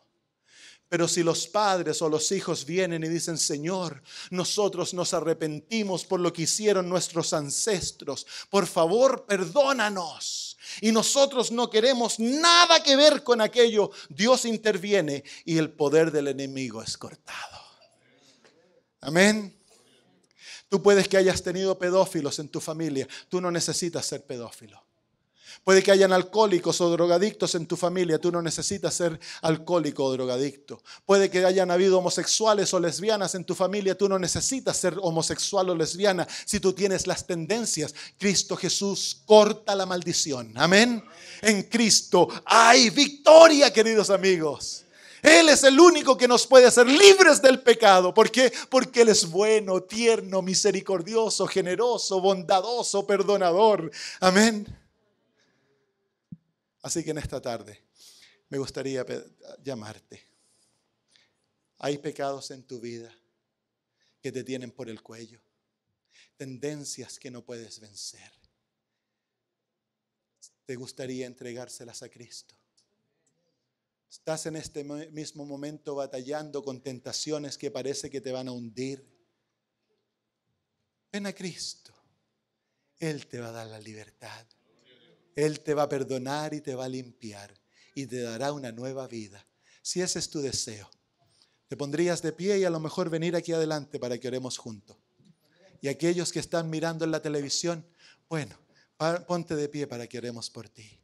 Pero si los padres o los hijos vienen y dicen: Señor, nosotros nos arrepentimos por lo que hicieron nuestros ancestros, por favor, perdónanos. Y nosotros no queremos nada que ver con aquello. Dios interviene y el poder del enemigo es cortado. Amén. Tú puedes que hayas tenido pedófilos en tu familia. Tú no necesitas ser pedófilo. Puede que hayan alcohólicos o drogadictos en tu familia. Tú no necesitas ser alcohólico o drogadicto. Puede que hayan habido homosexuales o lesbianas en tu familia. Tú no necesitas ser homosexual o lesbiana. Si tú tienes las tendencias, Cristo Jesús corta la maldición. Amén. En Cristo hay victoria, queridos amigos. Él es el único que nos puede hacer libres del pecado. ¿Por qué? Porque Él es bueno, tierno, misericordioso, generoso, bondadoso, perdonador. Amén. Así que en esta tarde me gustaría llamarte. Hay pecados en tu vida que te tienen por el cuello, tendencias que no puedes vencer. ¿Te gustaría entregárselas a Cristo? Estás en este mismo momento batallando con tentaciones que parece que te van a hundir. Ven a Cristo. Él te va a dar la libertad. Él te va a perdonar y te va a limpiar y te dará una nueva vida. Si ese es tu deseo, te pondrías de pie y a lo mejor venir aquí adelante para que oremos juntos. Y aquellos que están mirando en la televisión, bueno, ponte de pie para que oremos por ti.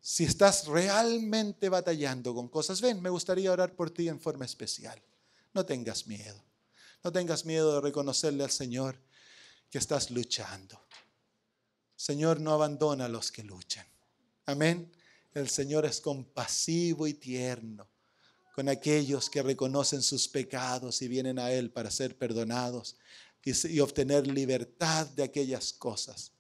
Si estás realmente batallando con cosas, ven, me gustaría orar por ti en forma especial. No tengas miedo. No tengas miedo de reconocerle al Señor que estás luchando. Señor no abandona a los que luchan. Amén. El Señor es compasivo y tierno con aquellos que reconocen sus pecados y vienen a Él para ser perdonados y obtener libertad de aquellas cosas.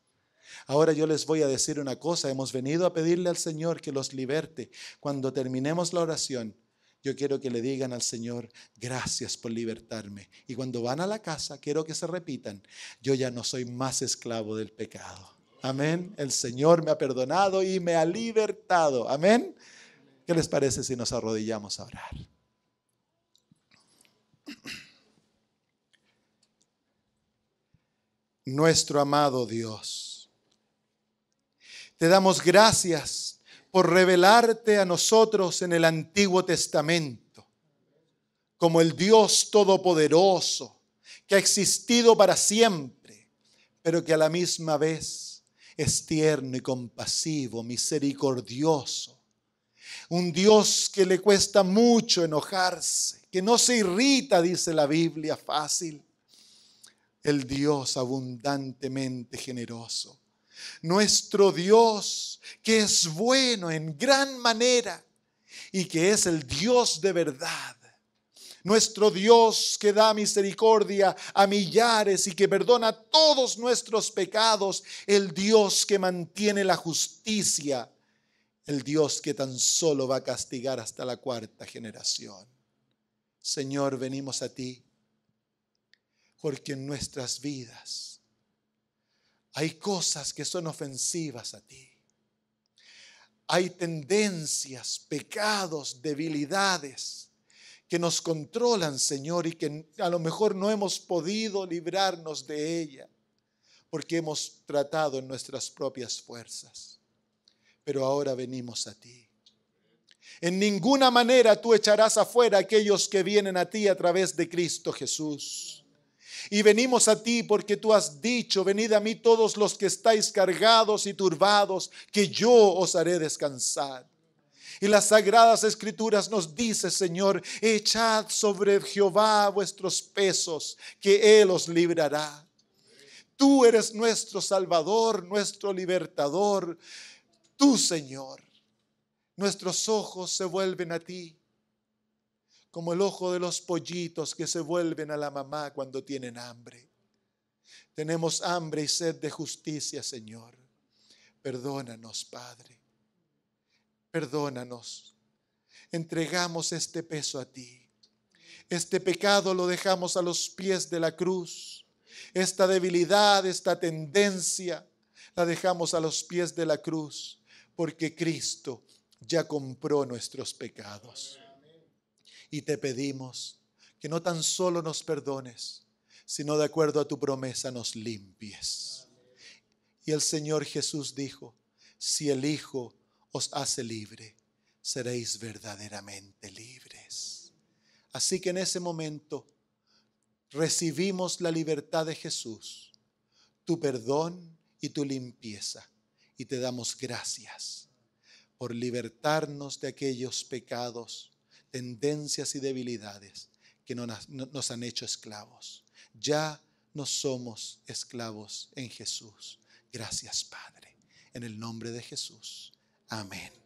Ahora yo les voy a decir una cosa. Hemos venido a pedirle al Señor que los liberte. Cuando terminemos la oración, yo quiero que le digan al Señor, gracias por libertarme. Y cuando van a la casa, quiero que se repitan, yo ya no soy más esclavo del pecado. Amén. El Señor me ha perdonado y me ha libertado. Amén. ¿Qué les parece si nos arrodillamos a orar? Nuestro amado Dios, te damos gracias por revelarte a nosotros en el Antiguo Testamento como el Dios todopoderoso que ha existido para siempre, pero que a la misma vez es tierno y compasivo, misericordioso. Un Dios que le cuesta mucho enojarse, que no se irrita, dice la Biblia, fácil. El Dios abundantemente generoso. Nuestro Dios que es bueno en gran manera y que es el Dios de verdad. Nuestro Dios que da misericordia a millares y que perdona todos nuestros pecados. El Dios que mantiene la justicia. El Dios que tan solo va a castigar hasta la 4ª generación. Señor, venimos a ti porque en nuestras vidas hay cosas que son ofensivas a ti. Hay tendencias, pecados, debilidades que nos controlan, Señor, y que a lo mejor no hemos podido librarnos de ella porque hemos tratado en nuestras propias fuerzas. Pero ahora venimos a ti. En ninguna manera tú echarás afuera a aquellos que vienen a ti a través de Cristo Jesús. Y venimos a ti porque tú has dicho, venid a mí todos los que estáis cargados y turbados, que yo os haré descansar. Y las Sagradas Escrituras nos dice, Señor, echad sobre Jehová vuestros pesos, que Él os librará. Tú eres nuestro Salvador, nuestro Libertador. Tú, Señor, nuestros ojos se vuelven a ti, como el ojo de los pollitos que se vuelven a la mamá cuando tienen hambre. Tenemos hambre y sed de justicia, Señor. Perdónanos, Padre. Perdónanos. Entregamos este peso a ti. Este pecado lo dejamos a los pies de la cruz. Esta debilidad, esta tendencia, la dejamos a los pies de la cruz, porque Cristo ya compró nuestros pecados. Y te pedimos que no tan solo nos perdones, sino de acuerdo a tu promesa nos limpies. Y el Señor Jesús dijo, si el Hijo os hace libre, seréis verdaderamente libres. Así que en ese momento recibimos la libertad de Jesús, tu perdón y tu limpieza. Y te damos gracias por libertarnos de aquellos pecados, tendencias y debilidades que nos han hecho esclavos. Ya no somos esclavos en Jesús. Gracias, Padre. En el nombre de Jesús. Amén.